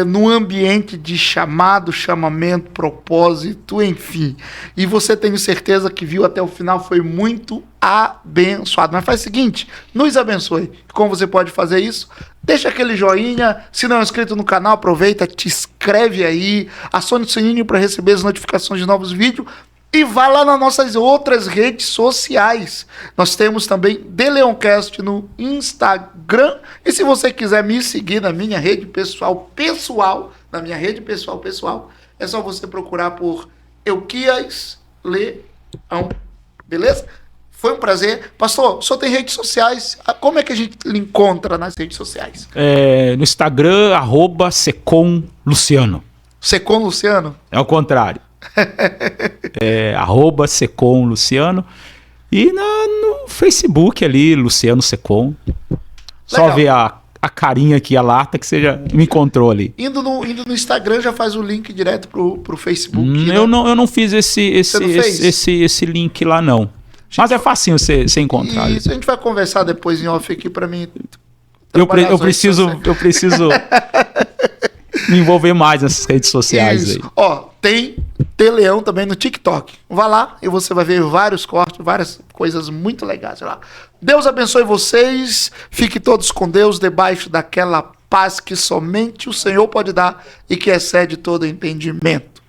no ambiente de chamado, chamamento, propósito, enfim. E você, tenho certeza que viu até o final, foi muito abençoado. Mas faz o seguinte, nos abençoe. Como você pode fazer isso? Deixa aquele joinha, se não é inscrito no canal, aproveita, te inscreve aí, acione o sininho para receber as notificações de novos vídeos. E vá lá nas nossas outras redes sociais. Nós temos também The Leoncast no Instagram. E se você quiser me seguir na minha rede pessoal, na minha rede pessoal, é só você procurar por Euquias Leão. Beleza? Foi um prazer. Pastor, o senhor tem redes sociais. Como é que a gente lhe encontra nas redes sociais? No Instagram, @SecomLuciano. Secom Luciano? É o contrário. @SecomLuciano. E no Facebook ali, Luciano Secom. Só ver a carinha aqui, a lata, que você já me encontrou ali. Indo no Instagram, já faz o link direto pro Facebook. Né? Eu não fiz esse link lá, não. Mas é facinho você encontrar. Isso, a gente vai conversar depois em off aqui para mim. Eu preciso me envolver mais nessas redes sociais. Isso. Aí. Ó, tem Leão também no TikTok. Vá lá e você vai ver vários cortes, várias coisas muito legais lá. Deus abençoe vocês. Fiquem todos com Deus, debaixo daquela paz que somente o Senhor pode dar e que excede todo entendimento.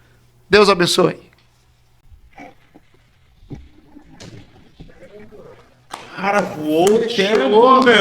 Deus abençoe. Cara, voou o tempo, meu.